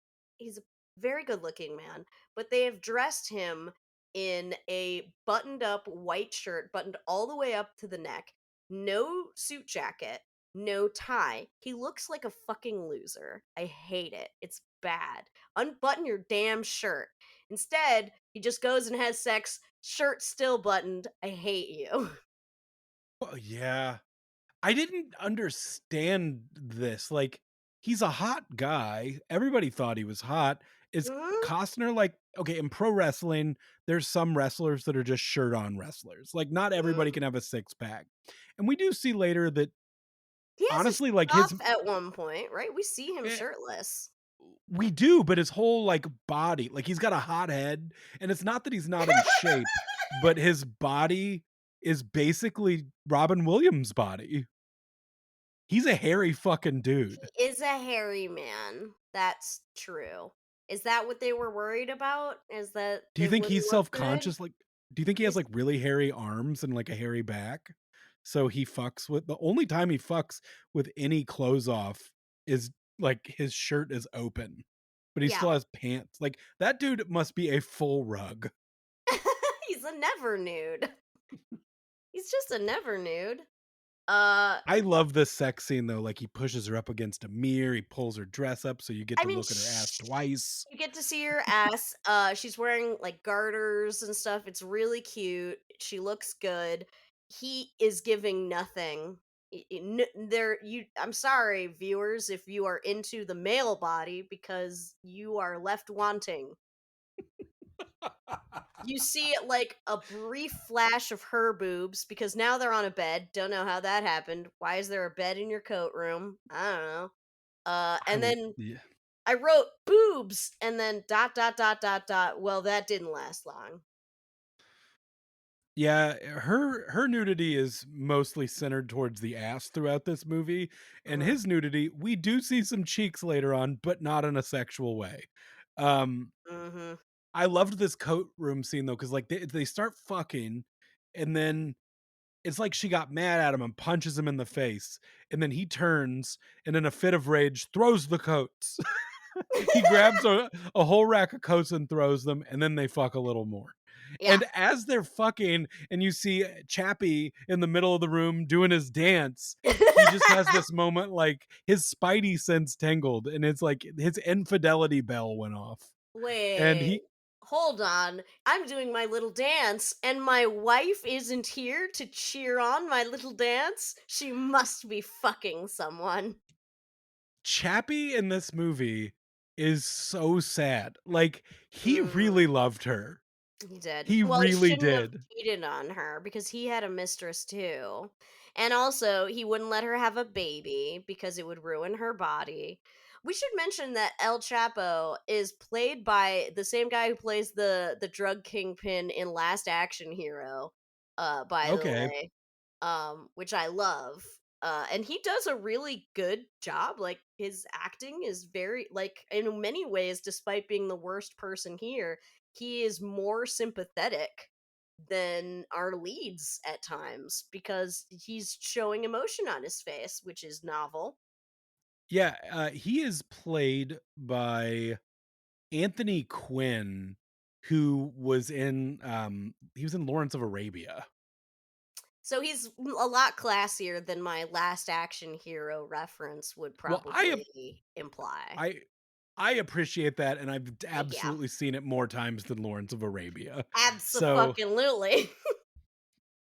Speaker 2: good looking man, but they have dressed him in a buttoned up white shirt, buttoned all the way up to the neck, no suit jacket, no tie. He looks like a fucking loser. I hate it. It's bad. Unbutton your damn shirt. Instead, he just goes and has sex, shirt still buttoned. I hate you.
Speaker 1: Oh, yeah. I didn't understand this. Like, he's a hot guy. Everybody thought he was hot. Is
Speaker 2: Mhm.
Speaker 1: Costner like okay, in pro wrestling, there's some wrestlers that are just shirt on wrestlers. Like, not everybody
Speaker 2: Mhm.
Speaker 1: can have a six pack. And we do see later that
Speaker 2: He has his
Speaker 1: honestly, like
Speaker 2: shirt off
Speaker 1: his
Speaker 2: at one point, right? We see him
Speaker 1: eh,
Speaker 2: shirtless.
Speaker 1: we do, but his whole like body, like he's got a hot head, and it's not that he's not in shape, but his body is basically Robin Williams' body. He's a hairy fucking dude.
Speaker 2: He is a hairy man. That's true. Is that what they were worried about? Is that
Speaker 1: Do you
Speaker 2: it
Speaker 1: think
Speaker 2: wouldn't
Speaker 1: he's
Speaker 2: look good?
Speaker 1: self-conscious? Like, do you think he has
Speaker 2: Is
Speaker 1: like really hairy arms and like a hairy back? So he fucks with the only time he fucks with any clothes off is like his shirt is open, but he
Speaker 2: Yeah.
Speaker 1: still has pants. Like that dude must be a full rug.
Speaker 2: He's a never nude. He's just a never nude. Uh
Speaker 1: I love this sex scene though. Like he pushes her up against a mirror, he pulls her dress up so you get
Speaker 2: I
Speaker 1: to
Speaker 2: mean,
Speaker 1: look at her ass twice.
Speaker 2: you get to see her ass. She's wearing like garters and stuff. It's really cute. She looks good. He is giving nothing. There, I'm sorry, viewers, if you are into the male body because you are left wanting. You see like a brief flash of her boobs because now they're on a bed. Don't know how that happened. Why is there a bed in your coat room? I don't know. And then
Speaker 1: Yeah.
Speaker 2: I wrote boobs and then dot dot dot dot dot. Well, that didn't last long.
Speaker 1: Yeah, her nudity is mostly centered towards the ass throughout this movie, and
Speaker 2: Mhm.
Speaker 1: his nudity, we do see some cheeks later on, but not in a sexual way. Um,
Speaker 2: Mhm.
Speaker 1: I loved this coat room scene though, because like they start fucking, and then it's like she got mad at him and punches him in the face, and then he turns and in a fit of rage throws the coats. He grabs a whole rack of coats and throws them, and then they fuck a little more.
Speaker 2: Yeah.
Speaker 1: And as they're fucking, and you see Chappie in the middle of the room doing his dance, he just has this moment like his spidey sense tingled, and it's like his infidelity bell went off. And
Speaker 2: Wait,
Speaker 1: he
Speaker 2: hold on. I'm doing my little dance, and my wife isn't here to cheer on my little dance? She must be fucking someone.
Speaker 1: Chappie in this movie is so sad. Like, he really
Speaker 2: Mm.
Speaker 1: loved her.
Speaker 2: He did.
Speaker 1: He
Speaker 2: Well, he
Speaker 1: really
Speaker 2: shouldn't have
Speaker 1: did.
Speaker 2: cheated on her because he had a mistress too. And also, he wouldn't let her have a baby because it would ruin her body. We should mention that El Chapo is played by the same guy who plays the drug kingpin in Last Action Hero, by the
Speaker 1: Okay.
Speaker 2: way, which I love. And he does a really good job. Like his acting is very like in many ways, despite being the worst person here, he is more sympathetic than our leads at times because he's showing emotion on his face, which is novel.
Speaker 1: Yeah, he is played by Anthony Quinn, who was in, he was in Lawrence of Arabia.
Speaker 2: So he's a lot classier than my Last Action Hero reference would
Speaker 1: Well,
Speaker 2: probably imply.
Speaker 1: I I appreciate that, and I've
Speaker 2: Thank you.
Speaker 1: absolutely seen it more times than Lawrence of Arabia. So
Speaker 2: Absolutely.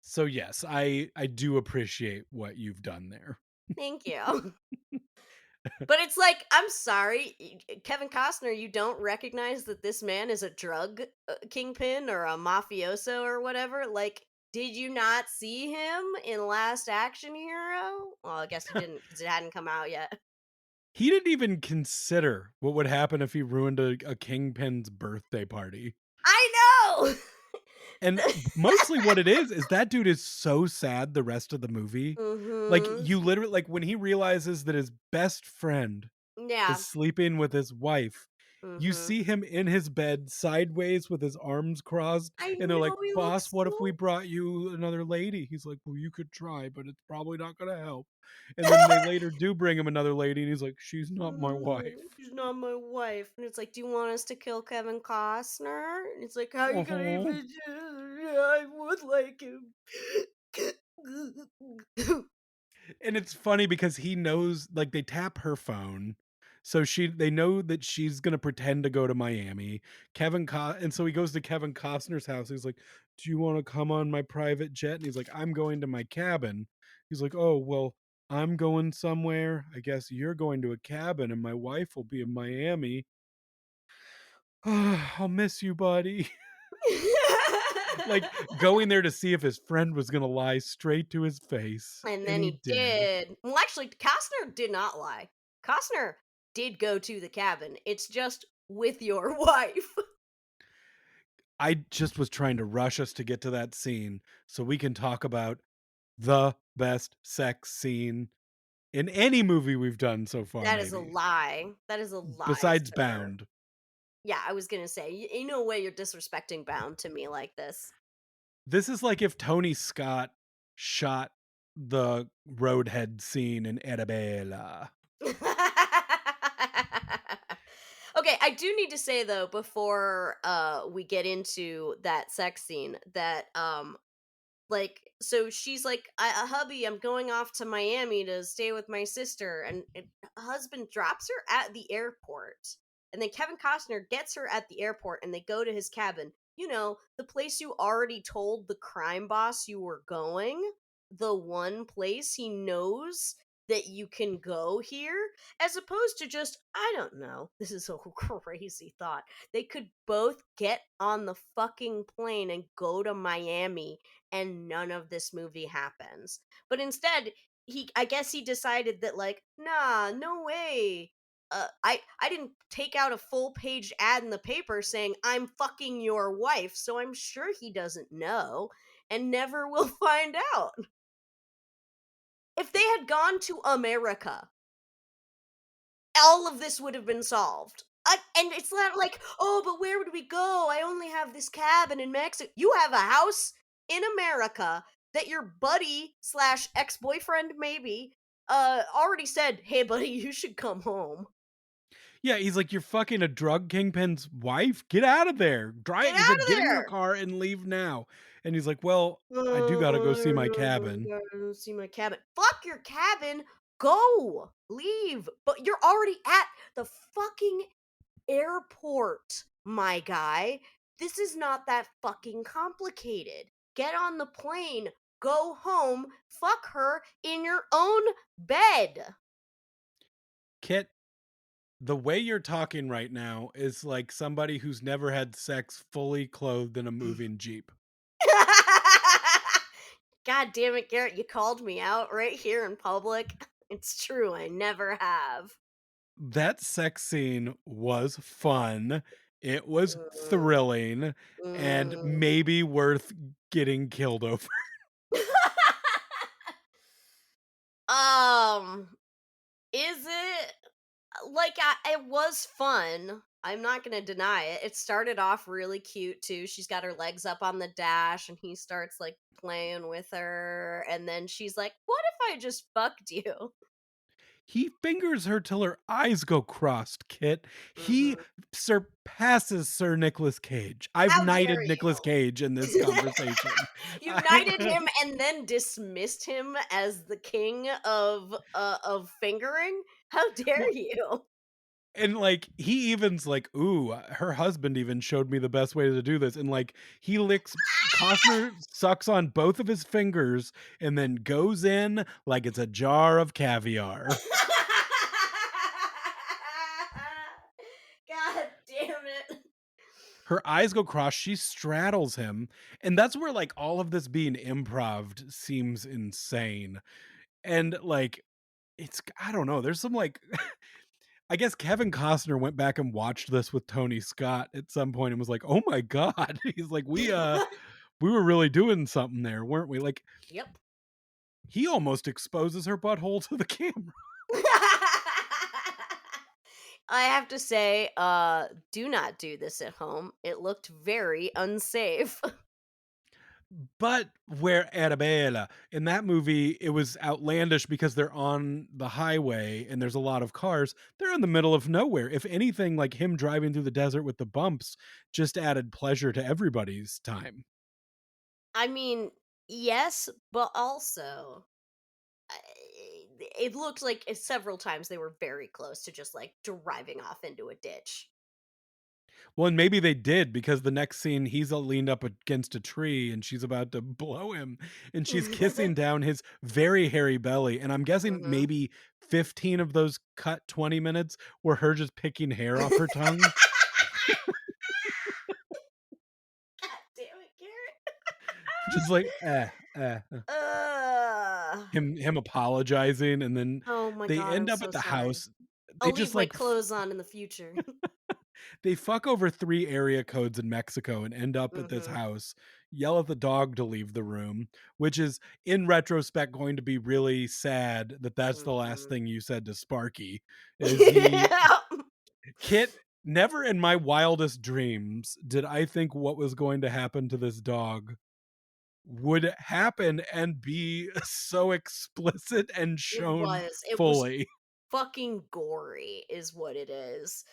Speaker 1: so yes, I do appreciate what you've done there.
Speaker 2: Thank you. But it's like, I'm sorry, Kevin Costner, you don't recognize that this man is a drug kingpin or a mafioso or whatever? Like, did you not see him in Last Action Hero? Well, I guess you didn't because it hadn't come out yet.
Speaker 1: He didn't even consider what would happen if he ruined a kingpin's birthday party.
Speaker 2: I
Speaker 1: And
Speaker 2: know!
Speaker 1: mostly what it is that dude is so sad the rest of the movie. Like,
Speaker 2: Mm-hmm.
Speaker 1: you literally like, when he realizes that his best friend is
Speaker 2: Yeah.
Speaker 1: sleeping with his wife, you
Speaker 2: Mm-hmm.
Speaker 1: see him in his bed sideways with his arms crossed,
Speaker 2: I
Speaker 1: and they're like,
Speaker 2: know he
Speaker 1: "Boss,
Speaker 2: looks
Speaker 1: what if we
Speaker 2: so.
Speaker 1: brought you another lady?" He's like, "Well, you could try, but it's probably not gonna help." And then they later do bring him another lady, and he's like, "She's not my wife."
Speaker 2: She's not my wife. And it's like, do you want us to kill Kevin Costner? And it's like, how you gonna
Speaker 1: Uh-huh.
Speaker 2: even I would like him.
Speaker 1: And it's funny because he knows, like, they tap her phone, so they know that she's gonna pretend to go to Miami. And so he goes to Kevin Costner's house. He's like, "Do you wanna come on my private jet?" And he's like, "I'm going to my cabin." He's like, "Oh, well, I'm going somewhere. I guess you're going to a cabin, and my wife will be in Miami. I'll miss you, buddy." Like, going there to see if his friend was gonna lie straight to his face,
Speaker 2: And
Speaker 1: and
Speaker 2: then
Speaker 1: he
Speaker 2: he
Speaker 1: did.
Speaker 2: did. Well, actually, Costner did not lie. Costner did go to the cabin. It's just with your wife.
Speaker 1: I just was trying to rush us to get to that scene so we can talk about the best sex scene in any movie we've done so far,
Speaker 2: That is a
Speaker 1: maybe,
Speaker 2: lie. That is a lie,
Speaker 1: besides
Speaker 2: sir.
Speaker 1: Bound.
Speaker 2: Yeah, I was gonna say, ain't no way you're disrespecting Bound to me like this.
Speaker 1: This is like if Tony Scott shot the roadhead scene in Arabella.
Speaker 2: Okay, I do need to say though before we get into that sex scene that like so she's like hubby, I'm going off to Miami to stay with my sister, and husband drops her at the airport, and then Kevin Costner gets her at the airport and they go to his cabin, the place you already told the crime boss you were going, the one place he knows that you can go here, as opposed to just, I don't know, this is a crazy thought, they could both get on the fucking plane and go to Miami and none of this movie happens. But instead, I guess he decided that like, nah, no way. I didn't take out a full page ad in the paper saying I'm fucking your wife, so I'm sure he doesn't know and never will find out. If they had gone to America, all of this would have been solved. And it's not like, oh, but where would we go? I only have this cabin in Mexico. You have a house in America that your buddy slash ex boyfriend maybe already said, hey, buddy, you should come home.
Speaker 1: Yeah, he's like, "You're fucking a drug kingpin's wife? Get out of there.
Speaker 2: Get
Speaker 1: Drive." He's
Speaker 2: out
Speaker 1: like,
Speaker 2: of
Speaker 1: "Get in your
Speaker 2: there.
Speaker 1: car and leave now." And he's like, "Well, I do gotta go see my cabin."
Speaker 2: I gotta see my cabin. Fuck your cabin. Go. Leave. But you're already at the fucking airport. my guy. This is not that fucking complicated. Get on the plane, go home, fuck her in your own bed.
Speaker 1: Kit, the way you're talking right now is like somebody who's never had sex fully clothed in a moving Jeep.
Speaker 2: God damn it, Garrett, you called me out right here in public. It's true, I never have.
Speaker 1: That sex scene was fun. It was
Speaker 2: Mm,
Speaker 1: thrilling and
Speaker 2: mm.
Speaker 1: maybe worth getting killed over.
Speaker 2: um, is it? Like, it was fun. I'm not gonna deny it. It started off really cute too. She's got her legs up on the dash, and he starts like playing with her, and then she's like, "What if I just fucked you?"
Speaker 1: He fingers her till her eyes go crossed, Kit. He
Speaker 2: Hmm.
Speaker 1: surpasses Sir Nicolas Cage. I've
Speaker 2: How dare
Speaker 1: knighted Nicolas
Speaker 2: you?
Speaker 1: Cage in this conversation.
Speaker 2: You knighted
Speaker 1: I
Speaker 2: him and then dismissed him as the king of fingering. How dare
Speaker 1: well,
Speaker 2: you?
Speaker 1: and, like, he even's like, "Ooh, her husband even showed me the best way to do this," and, like, he licks Costner sucks on both of his fingers and then goes in like it's a jar of caviar.
Speaker 2: God damn it.
Speaker 1: Her eyes go cross, she straddles him, and that's where, like, all of this being improv'd seems insane, and, like, it's I don't know, there's some, like I guess Kevin Costner went back and watched this with Tony Scott at some point and was like, "Oh my god." He's like, we were really doing something there, weren't we?" Like,
Speaker 2: Yep.
Speaker 1: he almost exposes her butthole to the camera.
Speaker 2: I have to say, do not do this at home. It looked very unsafe.
Speaker 1: But where Arabella in that movie, it was outlandish because they're on the highway and there's a lot of cars. They're in the middle of nowhere. If anything, like him driving through the desert with the bumps just added pleasure to everybody's time.
Speaker 2: I mean, yes, but also it looked like several times they were very close to just like driving off into a ditch.
Speaker 1: Well, and maybe they did because the next scene he's leaned up against a tree and she's about to blow him and she's kissing down his very hairy belly. And I'm guessing
Speaker 2: Hmm.
Speaker 1: maybe 15 of those cut 20 minutes were her just picking hair off her tongue.
Speaker 2: God damn it, Garrett.
Speaker 1: Just like,
Speaker 2: uh,
Speaker 1: him apologizing, and then
Speaker 2: oh my
Speaker 1: they
Speaker 2: god,
Speaker 1: end
Speaker 2: I'm
Speaker 1: up
Speaker 2: so
Speaker 1: at the
Speaker 2: sorry.
Speaker 1: house. They
Speaker 2: I'll leave
Speaker 1: just,
Speaker 2: my
Speaker 1: like,
Speaker 2: clothes on in the future.
Speaker 1: they fuck over 3 area codes in Mexico and end up at this
Speaker 2: Hmm.
Speaker 1: house, yell at the dog to leave the room, which is, in retrospect, going to be really sad that that's the last
Speaker 2: Hmm.
Speaker 1: thing you said to Sparky, is he Kit, never in my wildest dreams did I think what was going to happen to this dog would happen and be so explicit and
Speaker 2: It
Speaker 1: shown
Speaker 2: was. It was
Speaker 1: fully.
Speaker 2: fucking gory is what it is.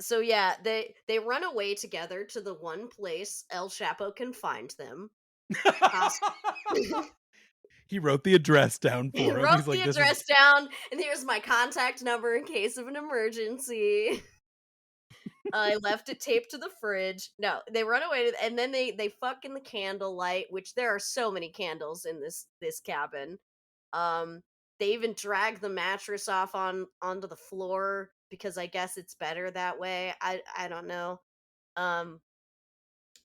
Speaker 2: So yeah, they run away together to the one place El Chapo can find them. Cos-
Speaker 1: He wrote the address down
Speaker 2: he
Speaker 1: for him.
Speaker 2: wrote
Speaker 1: He's
Speaker 2: the
Speaker 1: like, "This is."
Speaker 2: address down, and here's my contact number in case of an emergency. I left it taped to the fridge. No, they run away, and then they fuck in the candlelight, which there are so many candles in this cabin. Um, they even drag the mattress off onto the floor because I guess it's better that way. I don't know. Um,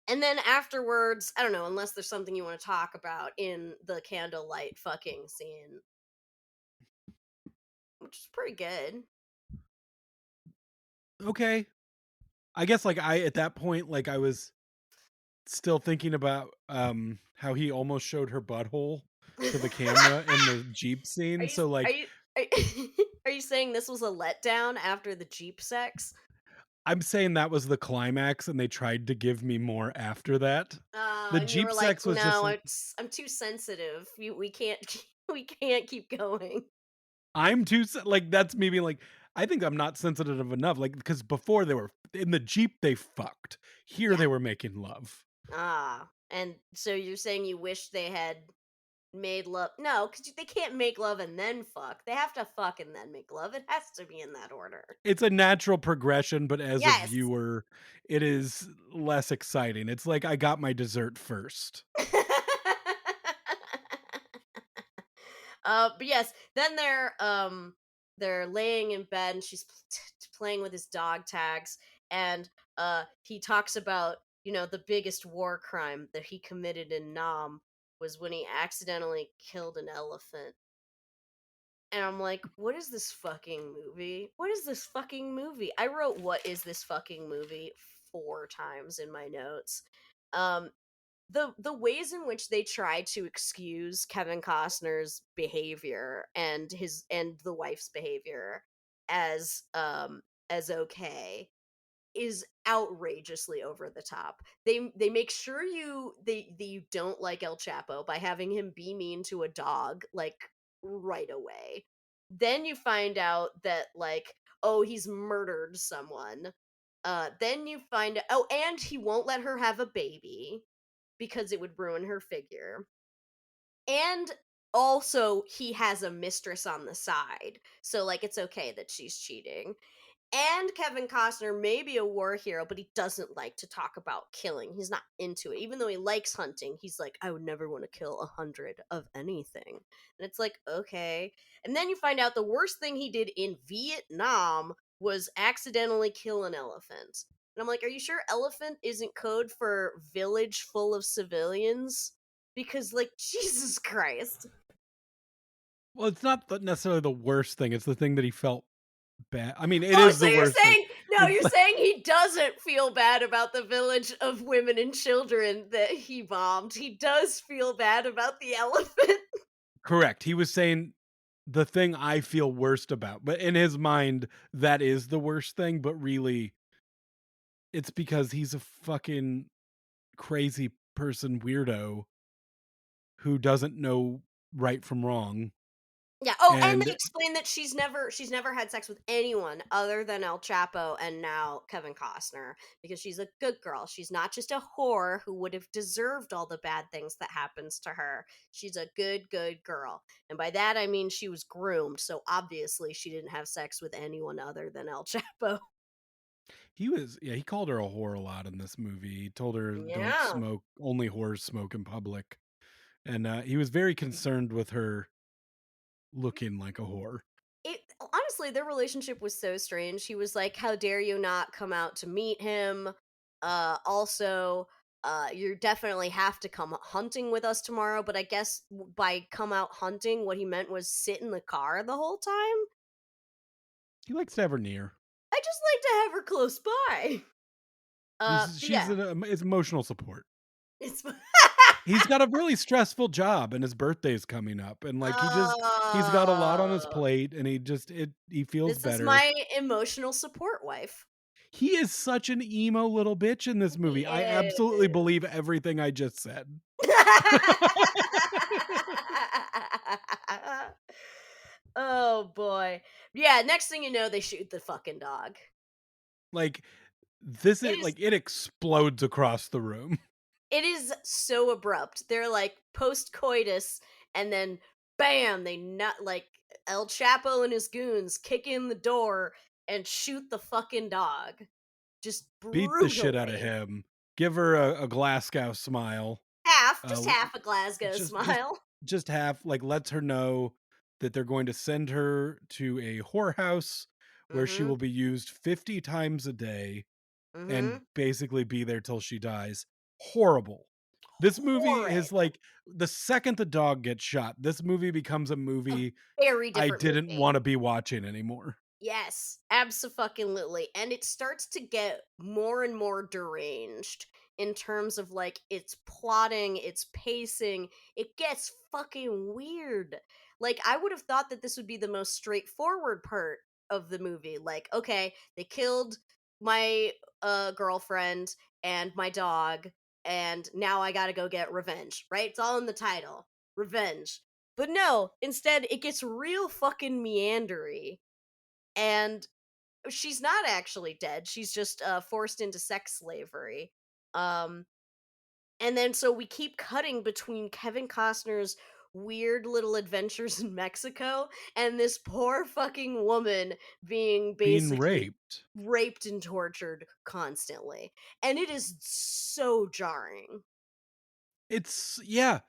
Speaker 2: and then afterwards, I don't know, unless there's something you want to talk about in the candlelight fucking scene, which is pretty good.
Speaker 1: Okay. I guess, like, I at that point, like, I was still thinking about, how he almost showed her butthole to the camera in the Jeep
Speaker 2: Are
Speaker 1: scene,
Speaker 2: you
Speaker 1: so,
Speaker 2: are
Speaker 1: like,
Speaker 2: you are, are you saying this was a letdown after the Jeep sex?
Speaker 1: I'm saying that was the climax and they tried to give me more after that. The
Speaker 2: And you
Speaker 1: Jeep
Speaker 2: were like,
Speaker 1: sex was just
Speaker 2: "No,
Speaker 1: like,
Speaker 2: I'm too sensitive. We can't we can't keep going."
Speaker 1: I'm too like, that's me being like, I think I'm not sensitive enough, like, because before they were in the Jeep, they fucked. Here,
Speaker 2: Yeah.
Speaker 1: they were making love.
Speaker 2: And so you're saying you wish they had. Made love. No, because they can't make love and then fuck. They have to fuck and then make love. It has to be in that order.
Speaker 1: It's a natural progression, but as a
Speaker 2: Yes.
Speaker 1: viewer, it is less exciting. It's like I got my dessert first.
Speaker 2: But yes, then they're laying in bed and she's playing with his dog tags, and he talks about, the biggest war crime that he committed in Nam was when he accidentally killed an elephant. And I'm like, what is this fucking movie? What is this fucking movie? I wrote what is this fucking movie 4 times in my notes. Um the ways in which they try to excuse Kevin Costner's behavior and the wife's behavior as okay is outrageously over the top. They make sure you don't like El Chapo by having him be mean to a dog like right away. Then you find out that like, oh, he's murdered someone. Then you find out, oh, and he won't let her have a baby because it would ruin her figure. And also he has a mistress on the side. So like it's okay that she's cheating. And Kevin Costner may be a war hero, but he doesn't like to talk about killing. He's not into it. Even though he likes hunting, he's like, I would never want to kill 100 of anything. And it's like, okay. And then you find out the worst thing he did in Vietnam was accidentally kill an elephant. And I'm like, are you sure elephant isn't code for village full of civilians? Because, like, Jesus Christ.
Speaker 1: Well, it's not necessarily the worst thing, it's the thing that he felt bad. I mean, it
Speaker 2: Oh,
Speaker 1: is
Speaker 2: so
Speaker 1: the
Speaker 2: you're
Speaker 1: worst thing.
Speaker 2: saying no,
Speaker 1: It's
Speaker 2: you're
Speaker 1: like
Speaker 2: saying he doesn't feel bad about the village of women and children that he bombed. He does feel bad about the elephant.
Speaker 1: correct. He was saying the thing I feel worst about, but in his mind, that is the worst thing, but really, it's because he's a fucking crazy person weirdo who doesn't know right from wrong,
Speaker 2: Yeah. Oh, and they
Speaker 1: and
Speaker 2: explain that she's never had sex with anyone other than El Chapo and now Kevin Costner because she's a good girl. She's not just a whore who would have deserved all the bad things that happens to her. She's a good girl. And by that I mean she was groomed, so obviously she didn't have sex with anyone other than El Chapo.
Speaker 1: he called her a whore a lot in this movie. He told her don't
Speaker 2: Yeah.
Speaker 1: smoke, only whores smoke in public. And he was very concerned with her looking like a whore.
Speaker 2: It honestly, their relationship was so strange. He was like, "How dare you not come out to meet him? Also, you definitely have to come hunting with us tomorrow." But I guess by come out hunting, what he meant was sit in the car the whole time.
Speaker 1: He likes to have her near.
Speaker 2: I just like to have her close by. But
Speaker 1: She's
Speaker 2: yeah,
Speaker 1: it's emotional support.
Speaker 2: it's
Speaker 1: He's got a really stressful job and his birthday's coming up and like he's got a lot on his
Speaker 2: oh,
Speaker 1: plate and he feels
Speaker 2: this is
Speaker 1: better.
Speaker 2: my emotional support wife.
Speaker 1: He is such an emo little bitch in this movie.
Speaker 2: He
Speaker 1: I absolutely
Speaker 2: is.
Speaker 1: believe everything I just said.
Speaker 2: Oh boy. Yeah, next thing you know, they shoot the fucking dog.
Speaker 1: Like this
Speaker 2: It
Speaker 1: is
Speaker 2: is
Speaker 1: like it explodes across the room.
Speaker 2: it is so abrupt. They're like post coitus and then bam, they not like El Chapo and his goons kick in the door and shoot the fucking dog. Just
Speaker 1: Beat the shit out of
Speaker 2: brutally.
Speaker 1: him. Give her a Glasgow smile.
Speaker 2: Just
Speaker 1: Uh
Speaker 2: half a Glasgow
Speaker 1: just just
Speaker 2: smile.
Speaker 1: just have like lets her know that they're going to send her to a whorehouse where she
Speaker 2: Mhm.
Speaker 1: will be used 50 times a day and
Speaker 2: Mhm.
Speaker 1: basically be there till she dies. Horrible. This movie is
Speaker 2: Horrid.
Speaker 1: like the second the dog gets shot, this movie becomes a
Speaker 2: A
Speaker 1: movie
Speaker 2: very
Speaker 1: I
Speaker 2: different
Speaker 1: didn't
Speaker 2: movie.
Speaker 1: want to be watching anymore.
Speaker 2: Yes, abso-fucking-lutely, and it starts to get more and more deranged in terms of, like, its plotting, its pacing. It gets fucking weird. Like, I would have thought that this would be the most straightforward part of the movie. Like, okay, they killed my, girlfriend and my dog, and now I gotta go get revenge, right? It's all in the title. Revenge. But no, instead, it gets real fucking meandery, and she's not actually dead. She's just forced into sex slavery. Um, and then so we keep cutting between Kevin Costner's weird little adventures in Mexico, and this poor fucking woman being
Speaker 1: Being
Speaker 2: basically
Speaker 1: raped.
Speaker 2: raped and tortured constantly. And it is so jarring.
Speaker 1: It's yeah,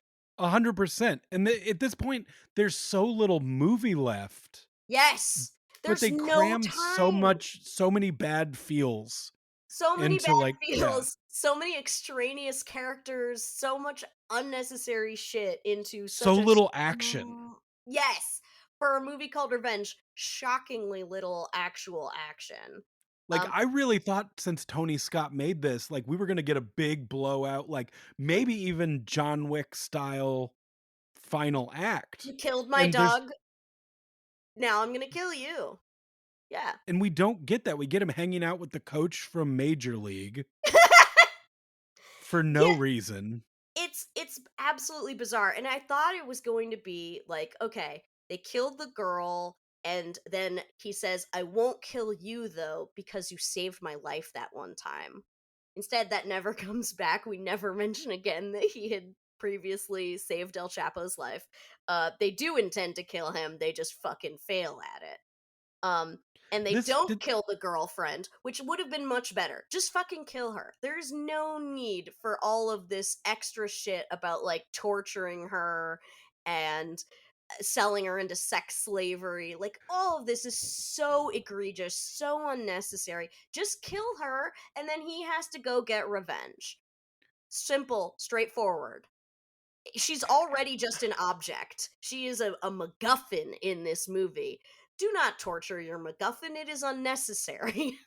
Speaker 1: 100%. And at this point, there's so little movie left,
Speaker 2: Yes,
Speaker 1: but
Speaker 2: there's
Speaker 1: they
Speaker 2: no
Speaker 1: crammed
Speaker 2: time.
Speaker 1: so many bad feels
Speaker 2: So many bad
Speaker 1: into like yeah,
Speaker 2: feels, so many extraneous characters, so much unnecessary shit into
Speaker 1: so
Speaker 2: such a
Speaker 1: little action.
Speaker 2: yes, for a movie called Revenge, shockingly little actual action.
Speaker 1: Like,
Speaker 2: Um,
Speaker 1: I really thought since Tony Scott made this, like, we were gonna get a big blowout, like, maybe even John Wick style final act.
Speaker 2: "You killed my
Speaker 1: And there's
Speaker 2: dog, now I'm gonna kill you." Yeah.
Speaker 1: and we don't get that. We get him hanging out with the coach from Major League for no
Speaker 2: Yeah,
Speaker 1: reason.
Speaker 2: it's absolutely bizarre, and I thought it was going to be like, okay, they killed the girl, and then he says, "I won't kill you though because you saved my life that one time." Instead, that never comes back. We never mention again that he had previously saved El Chapo's life. They do intend to kill him. They just fucking fail at it. Um, and they
Speaker 1: This
Speaker 2: don't
Speaker 1: did
Speaker 2: kill the girlfriend, which would have been much better. Just fucking kill her. There's no need for all of this extra shit about like torturing her and selling her into sex slavery. Like all of this is so egregious, so unnecessary. Just kill her and then he has to go get revenge. Simple, straightforward. She's already just an object. She is a MacGuffin in this movie. Do not torture your MacGuffin. It is unnecessary.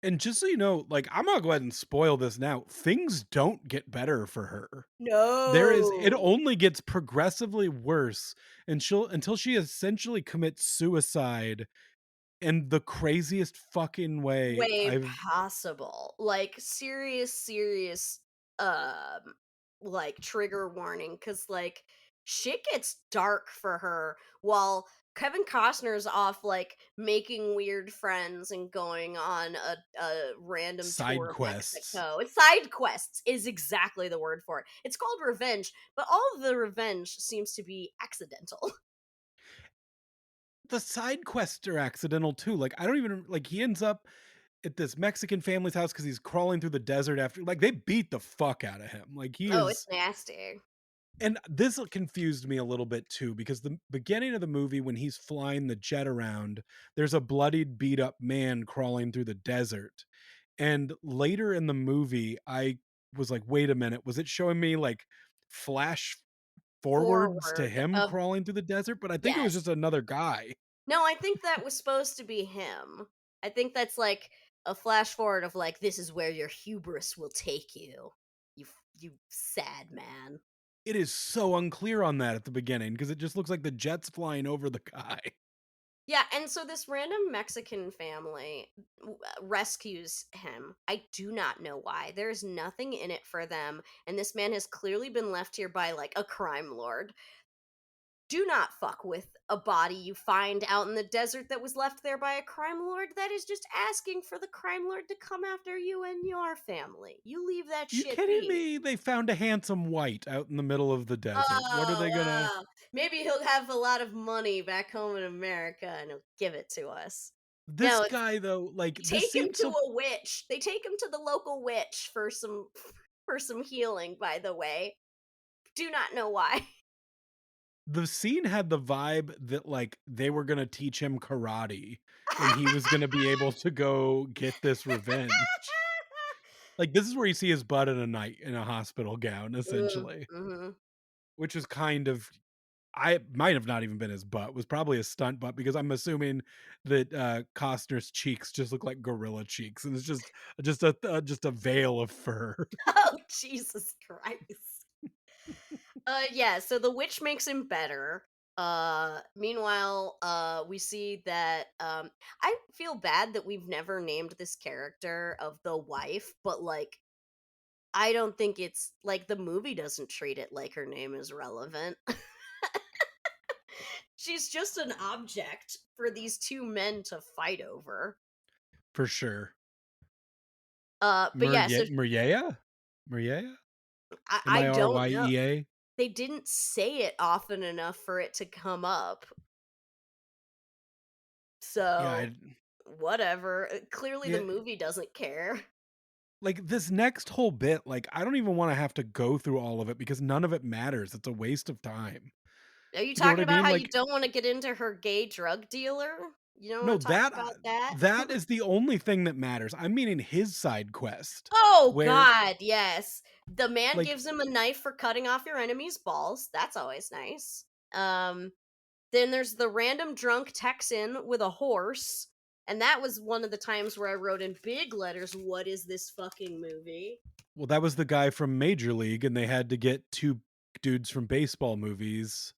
Speaker 1: and just so you know, like, I'm gonna go ahead and spoil this now. Things don't get better for her. It
Speaker 2: No.
Speaker 1: only gets progressively worse until she essentially commits suicide in the craziest fucking way
Speaker 2: Way
Speaker 1: I've
Speaker 2: possible. Like serious um like trigger warning cuz like shit gets dark for her while Kevin Costner's off like making weird friends and going on a random
Speaker 1: side
Speaker 2: tour of
Speaker 1: quests.
Speaker 2: Mexico. It's side quests is exactly the word for it. It's called revenge, but all of the revenge seems to be accidental.
Speaker 1: The side quests are accidental too. Like, I don't even like he ends up at this Mexican family's house because he's crawling through the desert after like they beat the fuck out of him. Like he
Speaker 2: Oh, it's
Speaker 1: is
Speaker 2: nasty.
Speaker 1: and this confused me a little bit too because the beginning of the movie when he's flying the jet around, there's a bloodied, beat up man crawling through the desert. And later in the movie, I was like, wait a minute, was it showing me like flash forwards to
Speaker 2: Forward
Speaker 1: him
Speaker 2: of
Speaker 1: crawling through the desert? But I think it was
Speaker 2: yes.
Speaker 1: just another guy.
Speaker 2: No, I think that was supposed to be him. I think that's like a flash forward of like this is where your hubris will take you. You sad man.
Speaker 1: It is so unclear on that at the beginning because it just looks like the jet's flying over the guy.
Speaker 2: Yeah, and so this random Mexican family rescues him. I do not know why. There's nothing in it for them, and this man has clearly been left here by like a crime lord. Do not fuck with a body you find out in the desert that was left there by a crime lord. That is just asking for the crime lord to come after you and your family. You leave that
Speaker 1: You
Speaker 2: shit
Speaker 1: kidding
Speaker 2: be.
Speaker 1: me? They found a handsome white out in the middle of the desert. What are
Speaker 2: Oh,
Speaker 1: they gonna
Speaker 2: wow. Maybe he'll have a lot of money back home in America and he'll give it to us.
Speaker 1: this
Speaker 2: No, it's
Speaker 1: guy though, like
Speaker 2: they
Speaker 1: this
Speaker 2: take him
Speaker 1: seems
Speaker 2: to
Speaker 1: so
Speaker 2: a witch. They take him to the local witch for some for some healing, by the way. Do not know why.
Speaker 1: the scene had the vibe that like they were gonna teach him karate and he was gonna be able to go get this revenge. Like this is where you see his butt in a night in a hospital gown, essentially.
Speaker 2: Mhm.
Speaker 1: Which is kind of I might have not even been his butt, was probably a stunt butt because I'm assuming that, Costner's cheeks just look like gorilla cheeks, and it's just a veil of fur.
Speaker 2: Oh, Jesus Christ. Yeah, so the witch makes him better. Meanwhile, we see that I feel bad that we've never named this character of the wife, but like I don't think it's like the movie doesn't treat it like her name is relevant. She's just an object for these two men to fight over.
Speaker 1: For sure.
Speaker 2: But yeah, so
Speaker 1: Murye Muryeya? Muryeya?
Speaker 2: I don't know.
Speaker 1: Myryea?
Speaker 2: they didn't say it often enough for it to come up.
Speaker 1: Yeah,
Speaker 2: So, whatever. Clearly the
Speaker 1: yeah,
Speaker 2: movie doesn't care.
Speaker 1: like this next whole bit, like I don't even want to have to go through all of it because none of it matters. It's a waste of time.
Speaker 2: Are you
Speaker 1: You know what
Speaker 2: talking
Speaker 1: I
Speaker 2: about
Speaker 1: mean?
Speaker 2: how you
Speaker 1: Like
Speaker 2: don't wanna get into her gay drug dealer? You don't
Speaker 1: no,
Speaker 2: wanna talk
Speaker 1: that
Speaker 2: about that?
Speaker 1: that is the only thing that matters. I'm meaning his side quest
Speaker 2: Oh
Speaker 1: where
Speaker 2: god, yes. The man
Speaker 1: like
Speaker 2: gives him a knife for cutting off your enemy's balls, that's always nice. Then there's the random drunk Texan with a horse, and that was one of the times where I wrote in big letters, "What is this fucking movie?"
Speaker 1: well, that was the guy from Major League and they had to get two dudes from baseball movies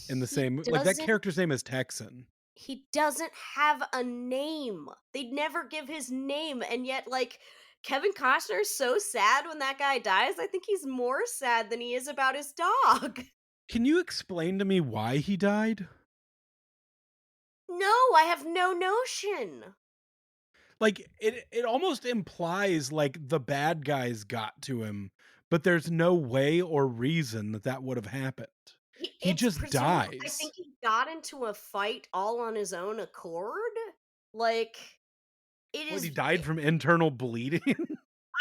Speaker 1: in the
Speaker 2: He
Speaker 1: same like that
Speaker 2: doesn't
Speaker 1: character's name is Texan.
Speaker 2: he doesn't have a name. They never give his name, and yet, like, Kevin Costner is so sad when that guy dies. I think he's more sad than he is about his dog.
Speaker 1: Can you explain to me why he died?
Speaker 2: No, I have no notion.
Speaker 1: Like it almost implies like the bad guys got to him, but there's no way or reason that that would have happened. He
Speaker 2: It's
Speaker 1: just
Speaker 2: presumed I
Speaker 1: dies.
Speaker 2: think he got into a fight all on his own accord. Like, it
Speaker 1: What, he
Speaker 2: is
Speaker 1: died from internal bleeding?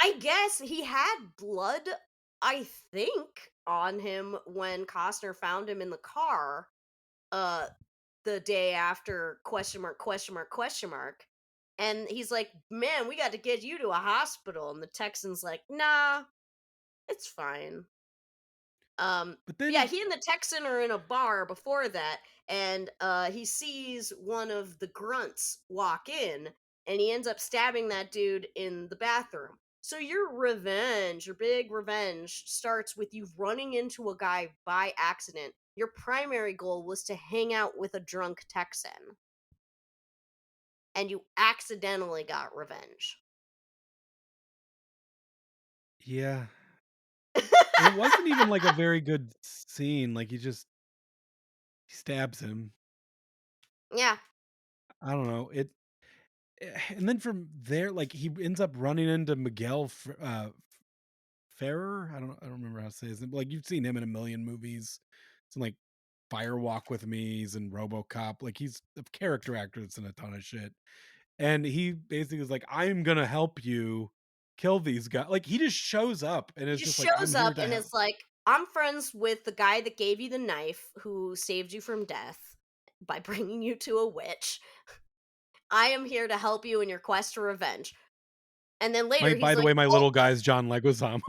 Speaker 2: I guess he had blood, I think, on him when Costner found him in the car, uh, the day after question mark, question mark, question mark. And he's like, "Man, we got to get you to a hospital." And the Texan's like, "Nah, it's fine."
Speaker 1: But
Speaker 2: Yeah,
Speaker 1: then
Speaker 2: he and the Texan are in a bar before that, and he sees one of the grunts walk in, and he ends up stabbing that dude in the bathroom. So your revenge, your big revenge, starts with you running into a guy by accident. Your primary goal was to hang out with a drunk Texan, and you accidentally got revenge.
Speaker 1: yeah, and it wasn't even like a very good scene, like he stabs him.
Speaker 2: Yeah,
Speaker 1: I don't know, and then from there, like, he ends up running into Miguel Ferrer? I don't remember how to say his name, but, like, you've seen him in a million movies. It's in, like, Fire Walk with Me, he's in RoboCop, like, he's a character actor that's in a ton of shit, and he basically is like, "I'm gonna help you kill these guys." Like, he just shows up and
Speaker 2: he
Speaker 1: is
Speaker 2: just
Speaker 1: just like, "I'm
Speaker 2: shows
Speaker 1: here
Speaker 2: up
Speaker 1: to
Speaker 2: and
Speaker 1: help."
Speaker 2: is like, "I'm friends with the guy that gave you the knife, who saved you from death by bringing you to a witch. I am here to help you in your quest to revenge." And then
Speaker 1: My
Speaker 2: later
Speaker 1: by
Speaker 2: he's
Speaker 1: the
Speaker 2: like,
Speaker 1: way, my little
Speaker 2: "Also,
Speaker 1: guy's John Leguizamo.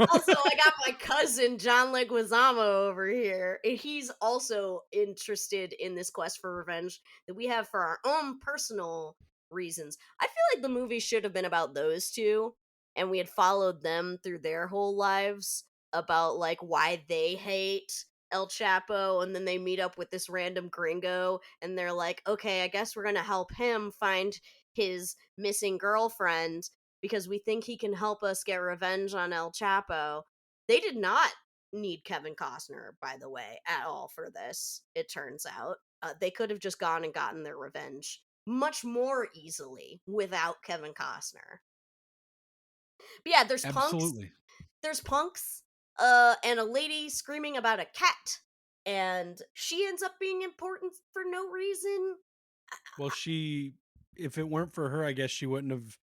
Speaker 2: I got my cousin John Leguizamo over here, and he's also interested in this quest for revenge that we have for our own personal reasons." I feel like the movie should have been about those two, and we had followed them through their whole lives about like why they hate El Chapo, and then they meet up with this random gringo, and they're like, "Okay, I guess we're gonna help him find his missing girlfriend because we think he can help us get revenge on El Chapo." They did not need Kevin Costner, by the way, at all for this, it turns out. They could have just gone and gotten their revenge much more easily without Kevin Costner. But yeah,
Speaker 1: Absolutely.
Speaker 2: there's punks, and a lady screaming about a cat, and she ends up being important for no reason.
Speaker 1: Well, if it weren't for her, I guess she wouldn't have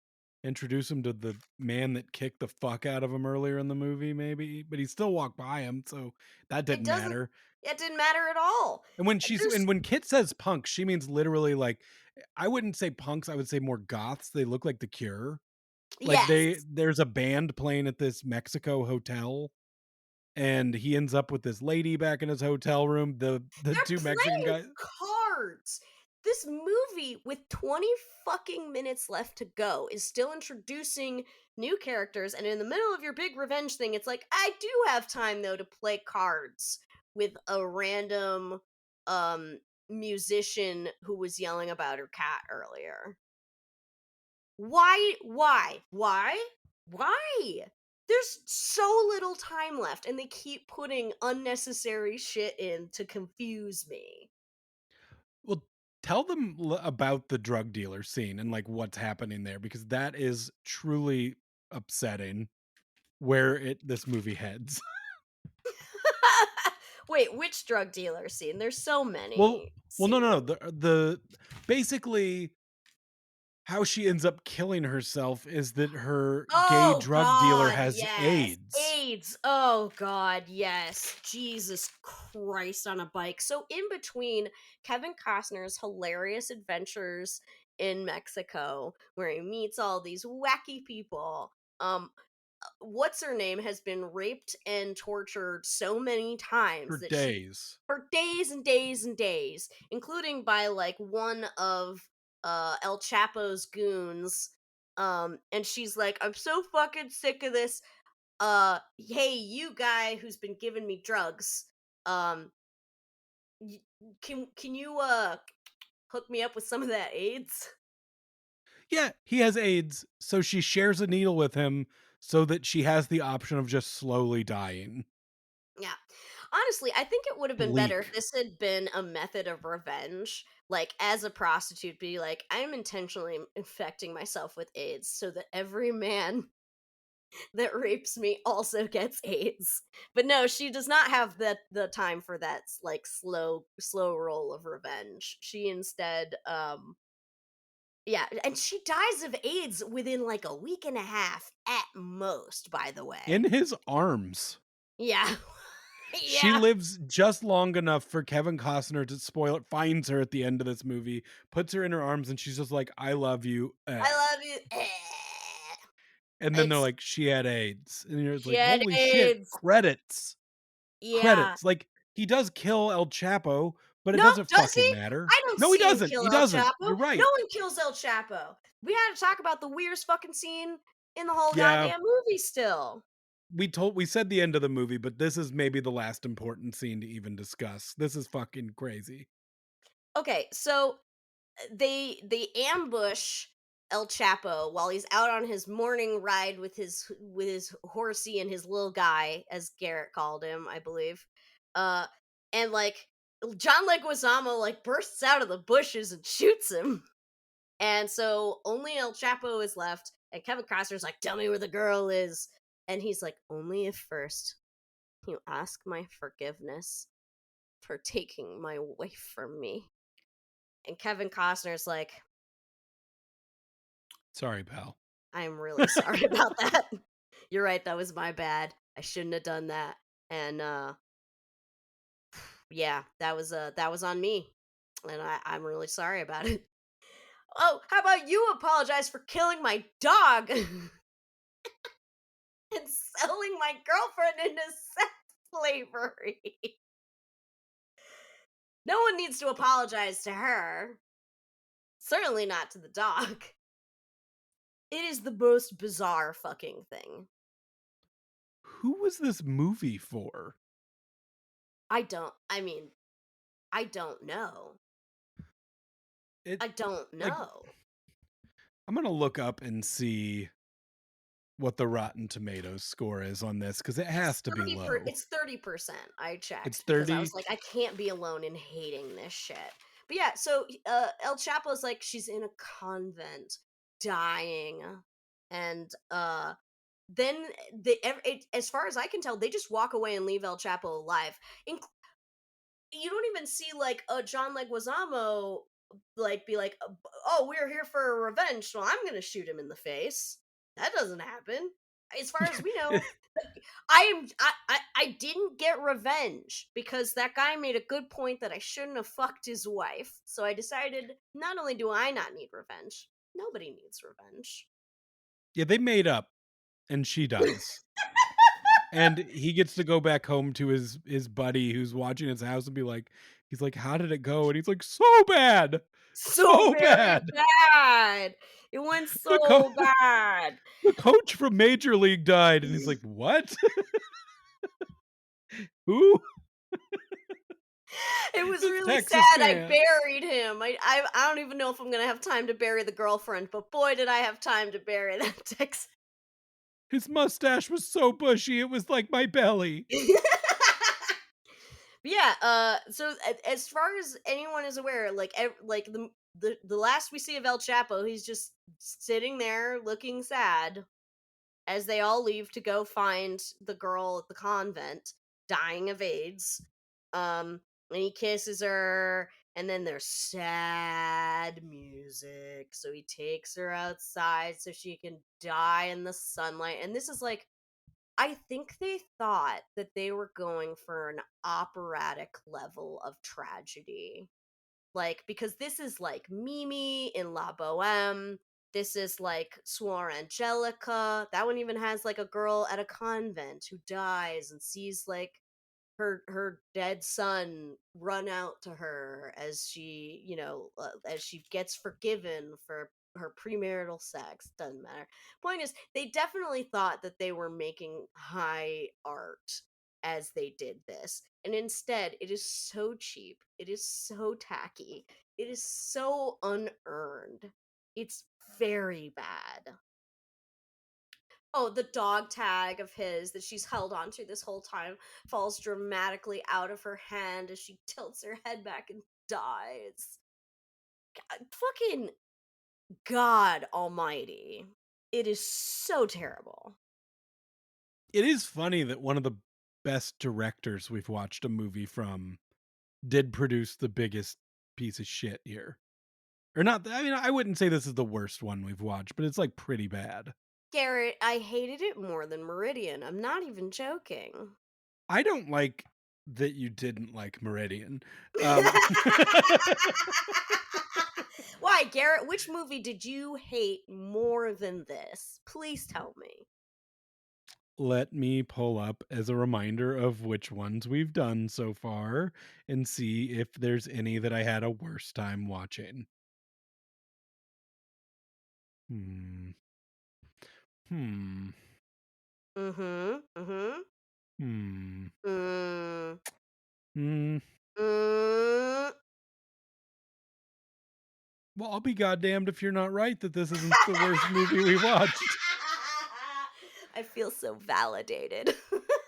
Speaker 1: introduced him to the man that kicked the fuck out of him earlier in the movie, maybe, but he still walked by him, so that
Speaker 2: It
Speaker 1: didn't
Speaker 2: doesn't
Speaker 1: matter.
Speaker 2: it didn't matter at all. There's
Speaker 1: And when Kit says punk, she means literally like I wouldn't say punks, I would say more goths. They look like The Cure. Like
Speaker 2: yes.
Speaker 1: there's a band playing at this Mexico hotel and he ends up with this lady back in his hotel room. The
Speaker 2: They're
Speaker 1: two Mexican
Speaker 2: playing
Speaker 1: guys.
Speaker 2: cards. This movie, with 20 fucking minutes left to go, is still introducing new characters. And in the middle of your big revenge thing, it's like, I do have time, though, to play cards with a random um, musician who was yelling about her cat earlier. Why? Why? Why? Why? There's so little time left, and they keep putting unnecessary shit in to confuse me.
Speaker 1: Well, tell them about the drug dealer scene and like what's happening there because that is truly upsetting where it this movie heads.
Speaker 2: Wait, which drug dealer scene? There's so
Speaker 1: Well,
Speaker 2: many
Speaker 1: no, no,
Speaker 2: scenes.
Speaker 1: no. The basically how she ends up killing herself is that her gay
Speaker 2: Oh
Speaker 1: drug dealer
Speaker 2: god,
Speaker 1: has
Speaker 2: yes.
Speaker 1: AIDS.
Speaker 2: AIDS. Oh god, yes. Jesus Christ on a bike. So in between Kevin Costner's hilarious adventures in Mexico, where he meets all these wacky people, what's her name has been raped and tortured so many
Speaker 1: For
Speaker 2: times that she
Speaker 1: days.
Speaker 2: for days and days and days, including by like one of El Chapo's goons. And she's like, I'm so fucking sick of this. Hey, you guy who's been giving me drugs. Um, y- can you hook me up with some of that AIDS?
Speaker 1: Yeah, he has AIDS, so she shares a needle with him so that she has the option of just slowly dying.
Speaker 2: Yeah. Honestly, I think it would have been better if
Speaker 1: Bleak.
Speaker 2: this had been a method of revenge. Like, as a prostitute, be like, I'm intentionally infecting myself with AIDS so that every man that rapes me also gets AIDS. But no, she does not have the time for that like slow roll of revenge. She instead yeah, and she dies of AIDS within like a week and a half at most, by the
Speaker 1: In
Speaker 2: way.
Speaker 1: his arms.
Speaker 2: Yeah.
Speaker 1: She
Speaker 2: Yeah.
Speaker 1: lives just long enough for Kevin Costner to spoil it, finds her at the end of this movie, puts her in her arms, and she's just like, "I love you."
Speaker 2: I love you.
Speaker 1: And then they're
Speaker 2: It's
Speaker 1: like, "She had AIDS." And you're
Speaker 2: she
Speaker 1: like,
Speaker 2: had
Speaker 1: "Holy shit,
Speaker 2: AIDS.
Speaker 1: credits."
Speaker 2: Yeah.
Speaker 1: Credits. Like, he does kill El Chapo, but it
Speaker 2: No,
Speaker 1: doesn't
Speaker 2: does
Speaker 1: fucking
Speaker 2: he?
Speaker 1: matter.
Speaker 2: I don't
Speaker 1: No, he
Speaker 2: see him
Speaker 1: doesn't.
Speaker 2: kill
Speaker 1: He
Speaker 2: El
Speaker 1: doesn't.
Speaker 2: Chapo.
Speaker 1: You're
Speaker 2: No
Speaker 1: right.
Speaker 2: one kills El Chapo. We had to talk about the weirdest fucking scene in the whole
Speaker 1: Yeah,
Speaker 2: goddamn movie still.
Speaker 1: we said the end of the movie, but this is maybe the last important scene to even discuss. This is fucking crazy.
Speaker 2: Okay, so they ambush El Chapo while he's out on his morning ride with his horsey and his little guy, as Garrett called him, I believe. Uh, and like John Leguizamo like bursts out of the bushes and shoots him. And so only El Chapo is left, and Kevin Costner's like, "Tell me where the girl is," and he's like, "Only if first you ask my forgiveness for taking my wife from me." And Kevin Costner's like,
Speaker 1: Sorry, pal.
Speaker 2: I'm really sorry about that. You're right, that was my bad. I shouldn't have done that. And yeah, that was on me. And I'm really sorry about it. Oh, how about you apologize for killing my dog and selling my girlfriend into sex slavery? No one needs to apologize to her. Certainly not to the dog. It is the most bizarre fucking thing.
Speaker 1: Who was this movie for?
Speaker 2: I mean, I don't know.
Speaker 1: It
Speaker 2: I don't
Speaker 1: like
Speaker 2: know.
Speaker 1: I'm gonna look up and see what the Rotten Tomatoes score is on this because it has to be low.
Speaker 2: It's 30%. I
Speaker 1: It's
Speaker 2: checked because I was
Speaker 1: 30.
Speaker 2: like, I can't be alone in hating this shit. But yeah, so El Chapo's like she's in a convent, dying, and then as far as I can tell, they just walk away and leave El Chapo alive. Inc- you don't even see like a John Leguizamo like be like, "Oh, we're here for revenge, so I'm gonna shoot him in the face." That doesn't happen. As far as we know, I didn't get revenge because that guy made a good point that I shouldn't have fucked his wife. So I decided not only do I not need revenge, nobody needs revenge.
Speaker 1: Yeah, they made up and she dies. And he gets to go back home to his buddy who's watching his house and be like, he's like, "How did it go?" And he's like, "So bad.
Speaker 2: So
Speaker 1: So
Speaker 2: very
Speaker 1: bad.
Speaker 2: bad. It went
Speaker 1: The co-
Speaker 2: so bad.
Speaker 1: the coach from Major League died." And he's like, "What? Who?"
Speaker 2: It was
Speaker 1: This
Speaker 2: really
Speaker 1: Texas
Speaker 2: sad. I
Speaker 1: man.
Speaker 2: buried him. I don't even know if I'm gonna have time to bury the girlfriend, but boy, did I have time to bury that Texan.
Speaker 1: His mustache was so bushy it was like my belly.
Speaker 2: Yeah. So as far as anyone is aware, like like the last we see of El Chapo, he's just sitting there looking sad as they all leave to go find the girl at the convent dying of AIDS. And he kisses her, and then there's sad music. So he takes her outside so she can die in the sunlight. And this is like, I think they thought that they were going for an operatic level of tragedy. Like, because this is like Mimi in La Boheme. This is like Suor Angelica. That one even has like a girl at a convent who dies and sees like her dead son run out to her as she, as she gets forgiven for her premarital sex. Doesn't matter. Point is, they definitely thought that they were making high art as they did this, and instead it is so cheap, it is so tacky, it is so unearned. It's very bad. Oh, the dog tag of his that she's held onto this whole time falls dramatically out of her hand as she tilts her head back and dies. Fucking God Almighty. It is so terrible.
Speaker 1: It is funny that one of the best directors we've watched a movie from did produce the biggest piece of shit here. Or not, I mean, I wouldn't say this is the worst one we've watched, but it's like pretty bad.
Speaker 2: Garrett, I hated it more than Meridian. I'm not even joking.
Speaker 1: I don't like that you didn't like Meridian. Um,
Speaker 2: Why, Garrett? Which movie did you hate more than this? Please tell me.
Speaker 1: Let me pull up as a reminder of which ones we've done so far and see if there's any that I had a worse time watching. Hmm. Hmm.
Speaker 2: Mm-hmm. Mm-hmm.
Speaker 1: Hmm.
Speaker 2: Mm.
Speaker 1: Hmm.
Speaker 2: Mm.
Speaker 1: Well, I'll be goddamned if you're not right that this isn't the worst movie we watched.
Speaker 2: I feel so validated.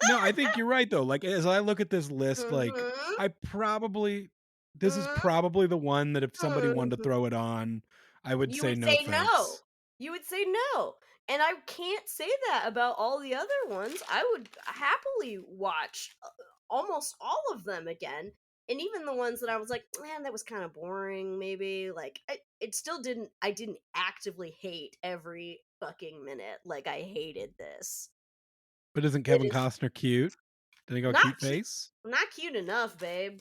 Speaker 1: No, I think you're right though. Like as I look at this list, like
Speaker 2: Mhm,
Speaker 1: I probably this is
Speaker 2: mhm,
Speaker 1: probably the one that if somebody wanted to
Speaker 2: mhm.
Speaker 1: throw it on, I would
Speaker 2: You
Speaker 1: say
Speaker 2: would
Speaker 1: no
Speaker 2: say no.
Speaker 1: thanks.
Speaker 2: You would say no. And I can't say that about all the other ones. I would happily watch almost all of them again. And even the ones that I was like, man, that was kind of boring, maybe. Like, it still didn't, I didn't actively hate every fucking minute. Like, I hated this.
Speaker 1: But isn't
Speaker 2: It
Speaker 1: Kevin
Speaker 2: is
Speaker 1: Costner cute? Did he got a
Speaker 2: not
Speaker 1: cute
Speaker 2: cute.
Speaker 1: face?
Speaker 2: Not cute enough, babe.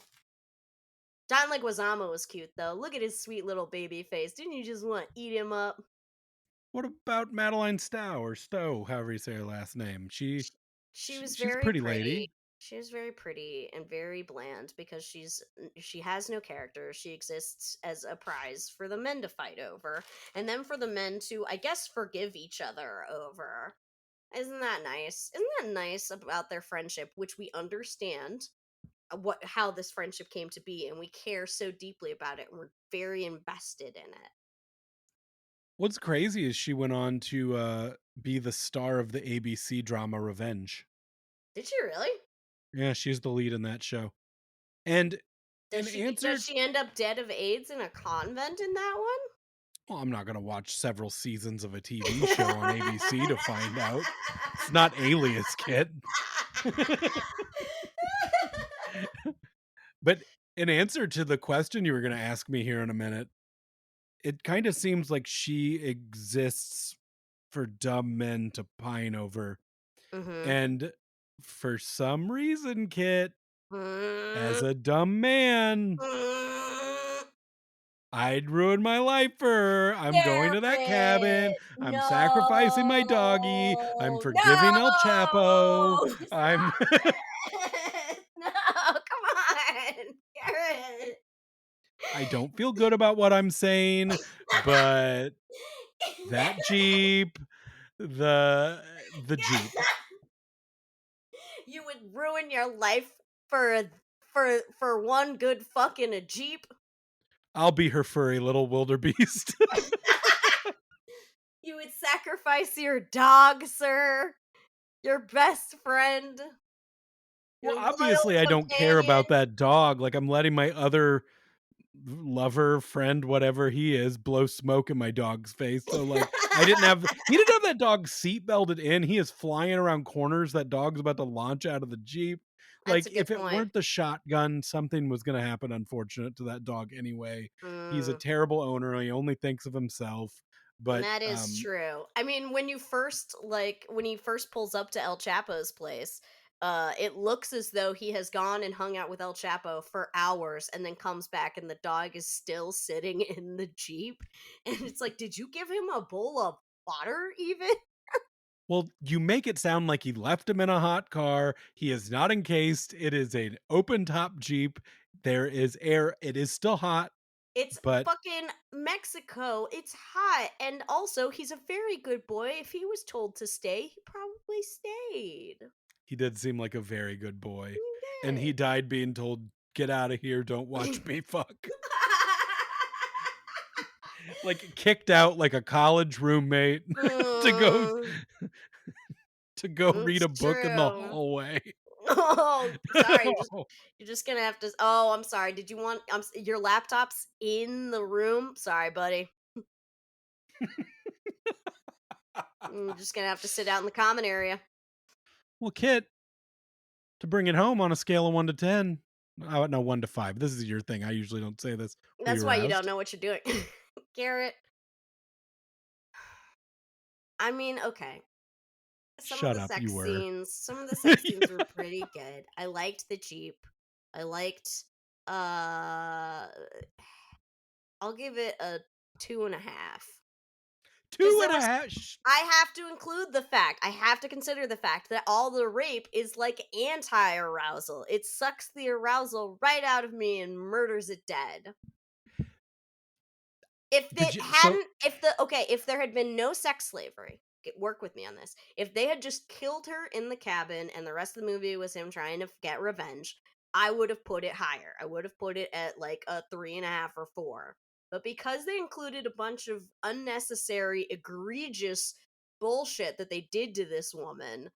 Speaker 2: John Leguizamo was cute though. Look at his sweet little baby face. Didn't you just want to eat him up?
Speaker 1: What about Madeline Stowe or Stowe, however you say her last name? She,
Speaker 2: She
Speaker 1: she
Speaker 2: was
Speaker 1: she's a
Speaker 2: very
Speaker 1: pretty
Speaker 2: pretty.
Speaker 1: lady.
Speaker 2: She was very pretty and very bland because she has no character. She exists as a prize for the men to fight over, and then for the men to, I guess, forgive each other over. Isn't that nice? Isn't that nice about their friendship, which we understand what how this friendship came to be, and we care so deeply about it, and we're very invested in it.
Speaker 1: What's crazy is she went on to be the star of the ABC drama Revenge.
Speaker 2: Did she really?
Speaker 1: Yeah, she's the lead in that show. And
Speaker 2: Does
Speaker 1: in
Speaker 2: she does
Speaker 1: answer,
Speaker 2: she end up dead of AIDS in a convent in that
Speaker 1: well, I'm not going to watch several seasons of a TV show on ABC
Speaker 2: one?
Speaker 1: to find out. It's not Alias, kid. But in answer to the question you were going to ask me here in a minute, it kind of seems like she exists for dumb men to pine over.
Speaker 2: Mhm.
Speaker 1: And for some reason, Kit, as
Speaker 2: Mm,
Speaker 1: a dumb man,
Speaker 2: mm.
Speaker 1: I'd ruin my life for her. I'm going to that cabin.
Speaker 2: Garrett,
Speaker 1: I'm
Speaker 2: no,
Speaker 1: sacrificing my doggy. I'm forgiving El Chapo.
Speaker 2: no,
Speaker 1: I'm
Speaker 2: stop it! No, come on, Garrett.
Speaker 1: I don't feel good about what I'm saying, but that Jeep, the Jeep.
Speaker 2: You would ruin your life for one good fuck in a Jeep.
Speaker 1: I'll be her furry little wildebeest.
Speaker 2: You would sacrifice your dog, sir, your best friend,
Speaker 1: Well,
Speaker 2: your loyal
Speaker 1: obviously I don't care
Speaker 2: companion.
Speaker 1: about that dog. Like I'm letting my other lover, friend, whatever he is, blow smoke in my dog's face. So like he didn't have that dog seat belted in. He is flying around corners. That dog's about to launch out of the Jeep.
Speaker 2: That's
Speaker 1: Like,
Speaker 2: a good
Speaker 1: if it
Speaker 2: point.
Speaker 1: weren't the shotgun, something was gonna happen unfortunate to that dog anyway. He's a
Speaker 2: Mm.
Speaker 1: terrible owner, he only thinks of himself, but,
Speaker 2: That is true. I mean, when you first when he first pulls up to El Chapo's place, it looks as though he has gone and hung out with El Chapo for hours and then comes back and the dog is still sitting in the Jeep. And it's like, did you give him a bowl of water even?
Speaker 1: well, you make it sound like he left him in a hot car, he is not encased, it is an open top Jeep, there is air, it is still hot,
Speaker 2: It's
Speaker 1: but
Speaker 2: fucking Mexico. It's hot. And also, he's a very good boy. If he was told to stay, he probably stayed.
Speaker 1: he did seem like a very good boy,
Speaker 2: He
Speaker 1: and he
Speaker 2: did.
Speaker 1: died being told, "Get out of here, don't watch me fuck." Like, kicked out like a college roommate to go
Speaker 2: Mm,
Speaker 1: to go read
Speaker 2: it's
Speaker 1: a book in the
Speaker 2: true.
Speaker 1: hallway.
Speaker 2: Oh, sorry. You're just gonna have to. Oh, I'm sorry. Did you want your laptop's in the room? Sorry, buddy. You're just gonna have to sit out in the common area.
Speaker 1: Well, Kit, to bring it home on a scale of 1 to 10, oh, no, 1 to 5. This is your thing. I usually don't say this. Were
Speaker 2: That's
Speaker 1: you
Speaker 2: why you don't
Speaker 1: aroused?
Speaker 2: know what you're doing, Garrett. I mean, okay. Some of
Speaker 1: Shut
Speaker 2: the
Speaker 1: up, you
Speaker 2: sex
Speaker 1: were.
Speaker 2: scenes, some of the sex scenes were pretty good. I liked the Jeep. I liked uh I'll give it a 2.5. Because
Speaker 1: Two
Speaker 2: there
Speaker 1: and a
Speaker 2: was
Speaker 1: half.
Speaker 2: I have to include the fact, I have to consider the fact that all the rape is like anti-arousal. It sucks the arousal right out of me and murders it dead. If they
Speaker 1: Did you? So
Speaker 2: hadn't if the okay, if there had been no sex slavery, work with me on this. If they had just killed her in the cabin and the rest of the movie was him trying to get revenge, I would have put it higher. I would have put it at like a 3.5 or 4. But because they included a bunch of unnecessary, egregious bullshit that they did to this woman,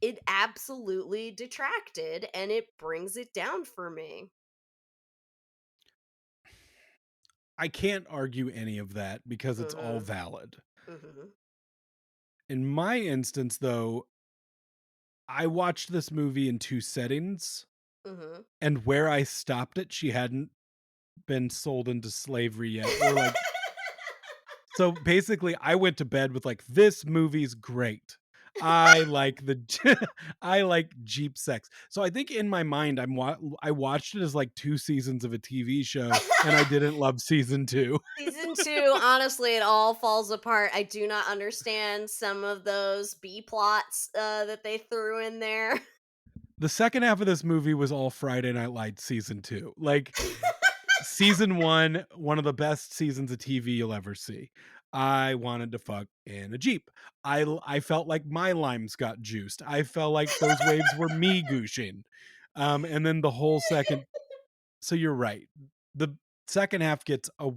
Speaker 2: it absolutely detracted and it brings it down for me.
Speaker 1: I can't argue any of that because it's all
Speaker 2: Mhm.
Speaker 1: valid.
Speaker 2: Mhm.
Speaker 1: In my instance, though, I watched this movie in 2 settings,
Speaker 2: Mhm.
Speaker 1: and where I stopped it, she hadn't been sold into slavery yet, or, like, so basically, I went to bed with, like, "This movie's great. I like the I like Jeep sex." So I think in my mind, I watched it as, like, 2 seasons of a TV show, and I didn't love season 2.
Speaker 2: Season 2, honestly, it all falls apart. I do not understand some of those B plots that they threw in there.
Speaker 1: The second half of this movie was all Friday Night Lights season 2. Like, season one of the best seasons of TV you'll ever see. I wanted to fuck in a Jeep. I felt like my limes got juiced. I felt like those waves were me gooshing. And then the whole second, so you're right. The second half gets a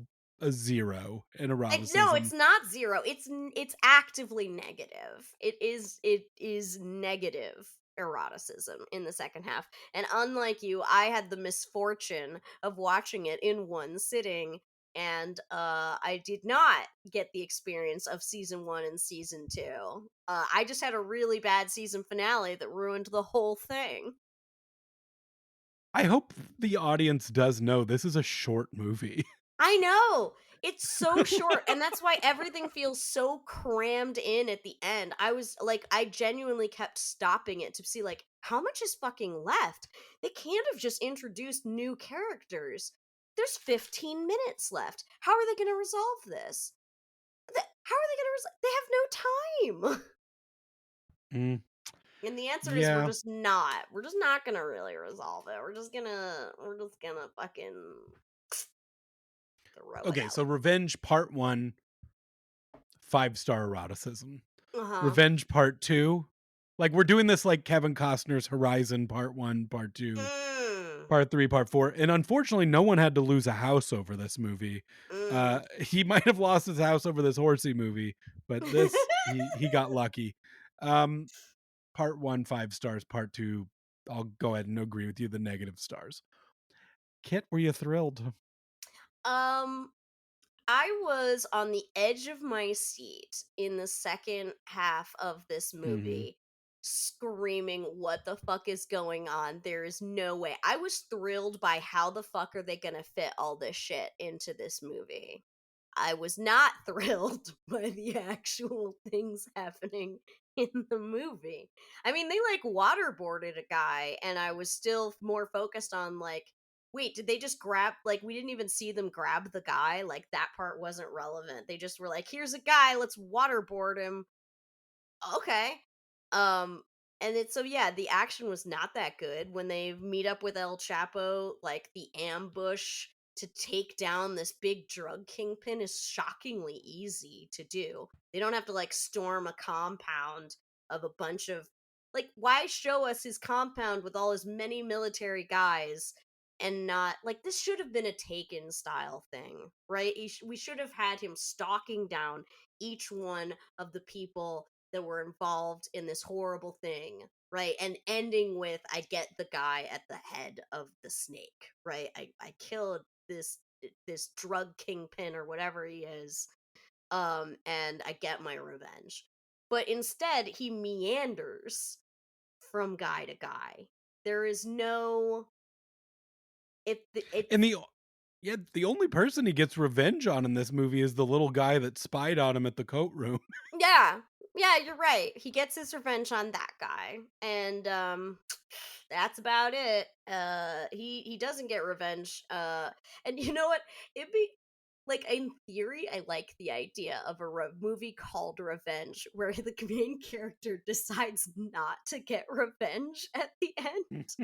Speaker 1: 0 in
Speaker 2: No,
Speaker 1: eroticism.
Speaker 2: it's not 0. It's actively negative. It is negative eroticism in the second half. And unlike you, I had the misfortune of watching it in one sitting and I did not get the experience of season 1 and season 2. I just had a really bad season finale that ruined the whole thing.
Speaker 1: I hope the audience does know this is a short movie.
Speaker 2: I know. It's so short, and that's why everything feels so crammed in at the end. I was like, I genuinely kept stopping it to see, like, how much is fucking left? They can't have just introduced new characters. There's 15 minutes left. How are they going to resolve this? How are they going to resolve? They have no time.
Speaker 1: Mm,
Speaker 2: And the answer is we're
Speaker 1: yeah.
Speaker 2: just not. We're just not going to really resolve it. We're just gonna fucking throw it
Speaker 1: Okay,
Speaker 2: out.
Speaker 1: so Revenge Part 1, 5-star eroticism.
Speaker 2: Uh huh.
Speaker 1: Revenge Part 2, like, we're doing this like Kevin Costner's Horizon Part 1, Part 2,
Speaker 2: Mm.
Speaker 1: Part 3, Part 4, and unfortunately, no one had to lose a house over this movie.
Speaker 2: Mm.
Speaker 1: He might have lost his house over this horsey movie, but this, he got lucky. Um, Part 1, 5 stars, Part 2, I'll go ahead and agree with you, the negative stars. Kit, were you thrilled?
Speaker 2: um, I was on the edge of my seat in the second half of this
Speaker 1: Mhm.
Speaker 2: movie screaming, "What the fuck is going on? There is no way." I was thrilled by how the fuck are they gonna fit all this shit into this movie. I was not thrilled by the actual things happening in the movie. I mean, they like waterboarded a guy, and I was still more focused on like, wait, did they just grab, like, we didn't even see them grab the guy? Like, that part wasn't relevant. They just were like, here's a guy, let's waterboard him. Okay. Um, and it's so yeah, the action was not that good when they meet up with El Chapo. Like the ambush to take down this big drug kingpin is shockingly easy to do. They don't have to like storm a compound of a bunch of, like, why show us his compound with all his many military guys and not like, this should have been a Taken style thing, right? We should have had him stalking down each one of the people that were involved in this horrible thing, right? And ending with, I get the guy at the head of the snake, right? I killed this drug kingpin or whatever he is, and I get my revenge. But instead, he meanders from guy to guy. There is no
Speaker 1: And
Speaker 2: it's
Speaker 1: the yeah, the only person he gets revenge on in this movie is the little guy that spied on him at the coat room.
Speaker 2: yeah. Yeah, you're right. He gets his revenge on that guy. And that's about it. He doesn't get revenge. And you know what? It'd be like, in theory, I like the idea of a movie called Revenge where the main character decides not to get revenge at the end.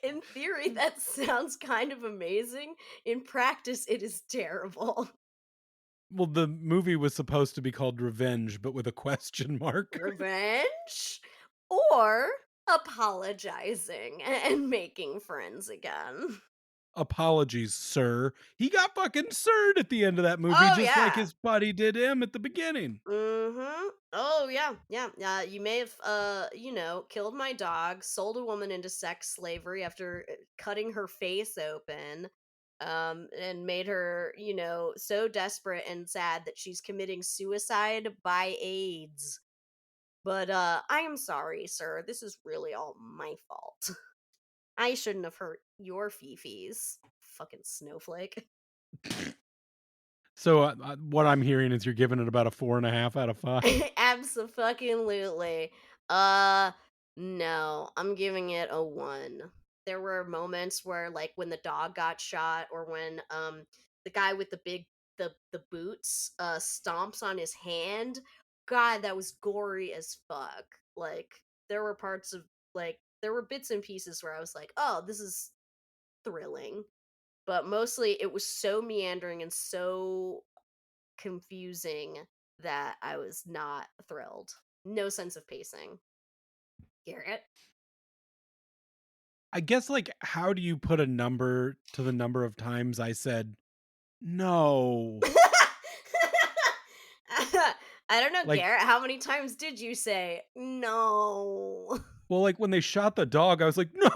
Speaker 2: In theory, that sounds kind of amazing. In practice, it is terrible.
Speaker 1: Well, the movie was supposed to be called Revenge, but with a question mark.
Speaker 2: Revenge or apologizing and making friends again.
Speaker 1: Apologies, sir. He got fucking sirred at the end of that movie,
Speaker 2: Oh
Speaker 1: just like
Speaker 2: yeah.
Speaker 1: his buddy did him at the beginning.
Speaker 2: Mhm. Oh yeah. Yeah. You may have killed my dog, sold a woman into sex slavery after cutting her face open, and made her, so desperate and sad that she's committing suicide by AIDS. But I am sorry, sir. This is really all my fault. I shouldn't have hurt your fifis. Fucking snowflake.
Speaker 1: So, what I'm hearing is you're giving it about a 4.5 out of 5.
Speaker 2: Abso-fucking-lutely. Uh, no, I'm giving it a 1. There were moments where, like, when the dog got shot or when, the guy with the boots, stomps on his hand. God, that was gory as fuck. Like, there were parts of, like, there were bits and pieces where I was like, "Oh, this is thrilling." But mostly it was so meandering and so confusing that I was not thrilled. No sense of pacing. Garrett?
Speaker 1: I guess, like, how do you put a number to the number of times I said, "No"?
Speaker 2: I don't know,
Speaker 1: Like,
Speaker 2: Garrett. How many times did you say no?
Speaker 1: well, like, when they shot the dog, I was like, "No!"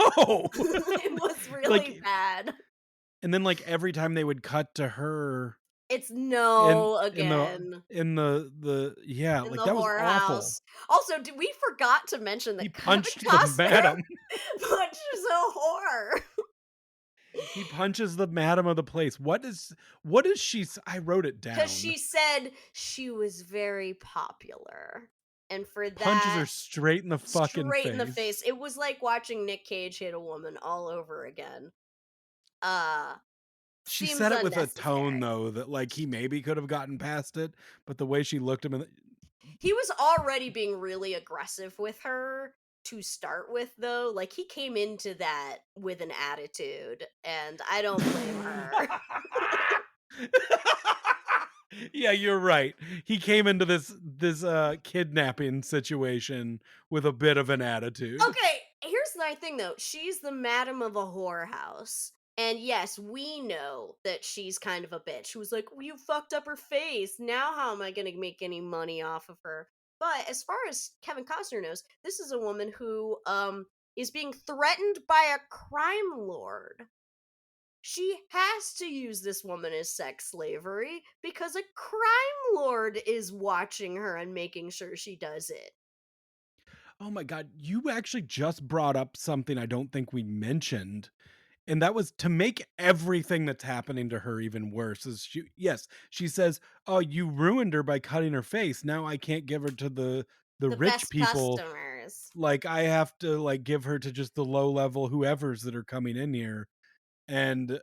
Speaker 2: It was
Speaker 1: Like,
Speaker 2: really bad.
Speaker 1: and then, like, every time they would cut to her
Speaker 2: It's
Speaker 1: in
Speaker 2: no
Speaker 1: in the
Speaker 2: again
Speaker 1: in the yeah,
Speaker 2: in
Speaker 1: like,
Speaker 2: the
Speaker 1: that was
Speaker 2: horror
Speaker 1: awful.
Speaker 2: house. Also, we forgot to mention
Speaker 1: He
Speaker 2: that Kevin
Speaker 1: punched the
Speaker 2: Costner
Speaker 1: madam.
Speaker 2: punches a whore.
Speaker 1: He punches the madam of the place. What is she s I wrote it
Speaker 2: 'Cause
Speaker 1: down.
Speaker 2: she said she was very popular, and for
Speaker 1: Punches
Speaker 2: that,
Speaker 1: her straight in the fucking
Speaker 2: straight in the
Speaker 1: face.
Speaker 2: face. It was like watching Nick Cage hit a woman all over again. Uh,
Speaker 1: She
Speaker 2: Seems
Speaker 1: said it with a tone,
Speaker 2: unnecessary.
Speaker 1: though, that, like, he maybe could have gotten past it, but the way she looked him in the
Speaker 2: He was already being really aggressive with her to start with, though. Like, he came into that with an attitude, and I don't blame her.
Speaker 1: Yeah, you're right. He came into this kidnapping situation with a bit of an attitude.
Speaker 2: Okay, here's my thing though. She's the madam of a whorehouse. And yes, we know that she's kind of a bitch. She was like, well, you fucked up her face. Now how am I going to make any money off of her? But as far as Kevin Costner knows, this is a woman who is being threatened by a crime lord. She has to use this woman as sex slavery because a crime lord is watching her and making sure she does it.
Speaker 1: Oh my god, you actually just brought up something I don't think we mentioned, and that was to make everything that's happening to her even worse is she says, "Oh, you ruined her by cutting her face. Now I can't give her to the
Speaker 2: The
Speaker 1: rich
Speaker 2: best
Speaker 1: people.
Speaker 2: customers.
Speaker 1: Like, I have to, like, give her to just the low level whoever's that are coming in here," and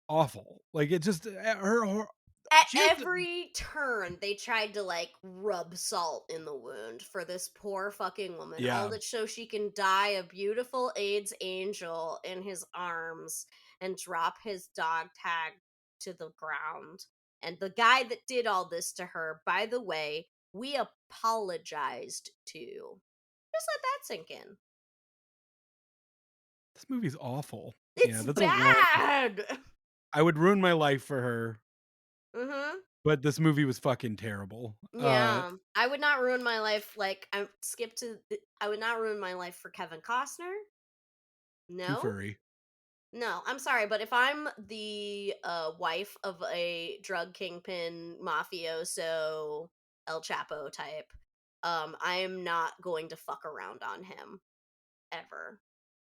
Speaker 1: awful. Like, it just her
Speaker 2: At
Speaker 1: she has to.
Speaker 2: every turn, they tried to like rub salt in the wound for this poor fucking woman, all
Speaker 1: Yeah.
Speaker 2: that so she can die a beautiful AIDS angel in his arms and drop his dog tag to the ground. And the guy that did all this to her, by the way, we apologized to. Just let that sink in.
Speaker 1: This movie's awful. Yeah,
Speaker 2: It's
Speaker 1: that's a one.
Speaker 2: bad.
Speaker 1: I would ruin my life for her,
Speaker 2: Mhm.
Speaker 1: but this movie was fucking terrible.
Speaker 2: Yeah, I would not ruin my life. Like I skip to. I would not ruin my life for Kevin Costner.
Speaker 1: Too
Speaker 2: No,
Speaker 1: furry.
Speaker 2: no. I'm sorry, but if I'm the wife of a drug kingpin, mafioso, El Chapo type, I am not going to fuck around on him ever.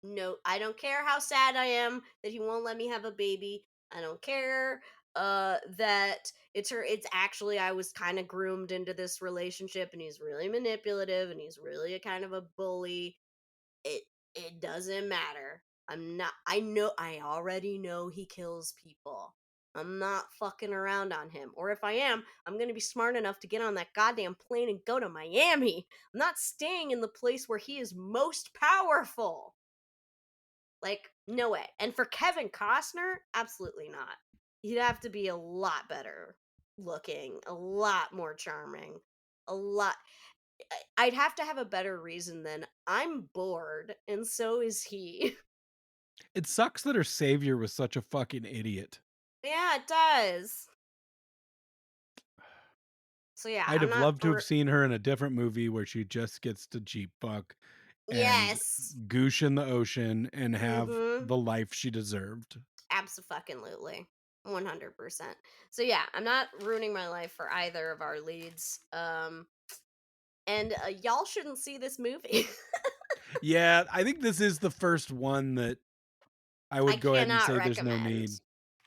Speaker 2: No, I don't care how sad I am that he won't let me have a baby. I don't care that it's actually I was kind of groomed into this relationship and he's really manipulative and he's really a kind of a bully. It doesn't matter. I already know he kills people. I'm not fucking around on him. Or if I am, I'm going to be smart enough to get on that goddamn plane and go to Miami. I'm not staying in the place where he is most powerful. Like, no way. And for Kevin Costner, absolutely not. He'd have to be a lot better looking, a lot more charming, a lot. I'd have to have a better reason than I'm bored, and so is he.
Speaker 1: It sucks that her savior was such a fucking idiot.
Speaker 2: Yeah, it does. So yeah,
Speaker 1: I'd
Speaker 2: I'm
Speaker 1: have
Speaker 2: not.
Speaker 1: loved to have seen her in a different movie where she just gets to Jeep fuck and
Speaker 2: Yes.
Speaker 1: goosh in the ocean and have
Speaker 2: Mm-hmm.
Speaker 1: the life she deserved.
Speaker 2: Absolutely. 100%. So yeah, I'm not ruining my life for either of our leads. And y'all shouldn't see this movie.
Speaker 1: Yeah, I think this is the first one that I
Speaker 2: I
Speaker 1: would go ahead and
Speaker 2: cannot
Speaker 1: say there's no
Speaker 2: recommend.
Speaker 1: need.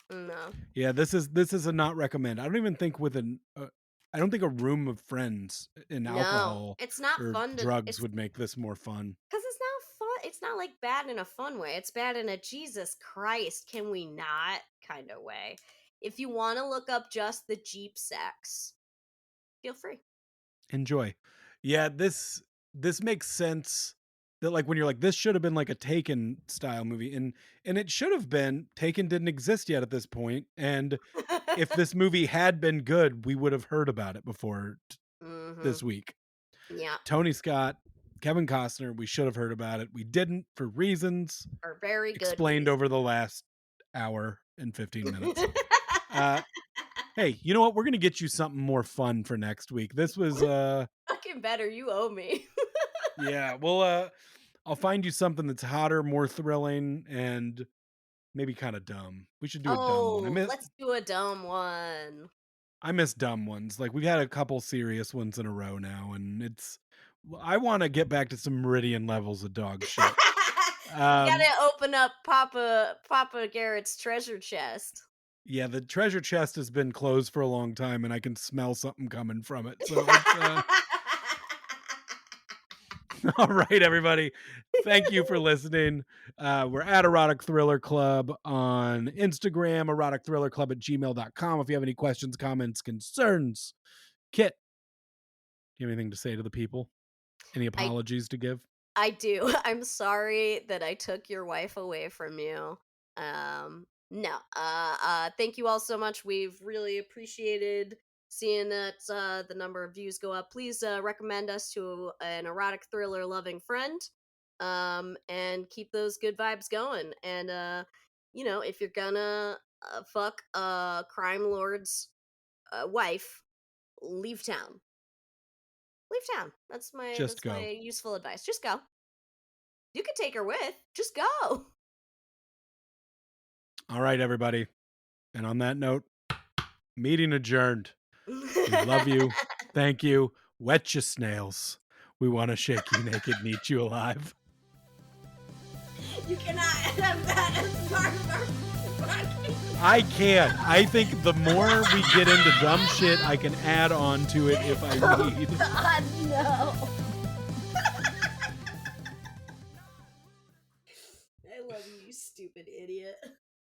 Speaker 2: No.
Speaker 1: Yeah, this is a not recommend. I don't even think I don't think a room of friends and
Speaker 2: No.
Speaker 1: alcohol
Speaker 2: It's not
Speaker 1: or
Speaker 2: fun to
Speaker 1: drugs
Speaker 2: it's
Speaker 1: would make this more fun.
Speaker 2: cuz it's not fun. It's not like bad in a fun way. It's bad in a Jesus Christ, can we not kind of way. If you want to look up just the Jeep sex, feel free.
Speaker 1: Enjoy. Yeah, this makes sense that, like, when you're like, this should have been like a Taken style movie, and it should have been. Taken didn't exist yet at this point, and if this movie had been good, we would have heard about it before
Speaker 2: Mhm.
Speaker 1: this week.
Speaker 2: Yeah,
Speaker 1: Tony Scott, Kevin Costner, we should have heard about it. We didn't for reasons
Speaker 2: for very good
Speaker 1: explained over the
Speaker 2: reason.
Speaker 1: last hour and 15 minutes. Uh hey, you know what? We're going to get you something more fun for next week. This was
Speaker 2: Fucking better, you owe me.
Speaker 1: yeah, well I'll find you something that's hotter, more thrilling, and maybe kind of dumb. We should do a dumb one.
Speaker 2: Oh, let's do a dumb one.
Speaker 1: I miss dumb ones. Like, we've had a couple serious ones in a row now, and I want to get back to some Meridian levels of dog shit.
Speaker 2: We
Speaker 1: Um,
Speaker 2: gotta open up Papa Garrett's treasure chest.
Speaker 1: yeah, the treasure chest has been closed for a long time, and I can smell something coming from it. So let's all right, everybody. Thank you for listening. We're at Erotic Thriller Club on Instagram, eroticthrillerclub at gmail.com. If you have any questions, comments, concerns, Kit, do you have anything to say to the people? Any
Speaker 2: I
Speaker 1: apologies to give?
Speaker 2: I do. I'm sorry that I took your wife away from you. No. Thank you all so much. We've really appreciated seeing that the number of views go up. Please recommend us to an erotic thriller loving friend. And keep those good vibes going. And if you're gonna fuck a crime lord's wife, leave town. Leave town.
Speaker 1: Just
Speaker 2: That's my
Speaker 1: go.
Speaker 2: useful advice. Just go. You could take her with. Just go.
Speaker 1: All right, everybody. And on that note, meeting adjourned. We love you. Thank you. Wet you snails. We want to shake you naked and eat you alive.
Speaker 2: You cannot have that as part of our podcast.
Speaker 1: I can. I think the more we get into dumb shit, I can add on to it if I need.
Speaker 2: God, no. I love you, you stupid idiot.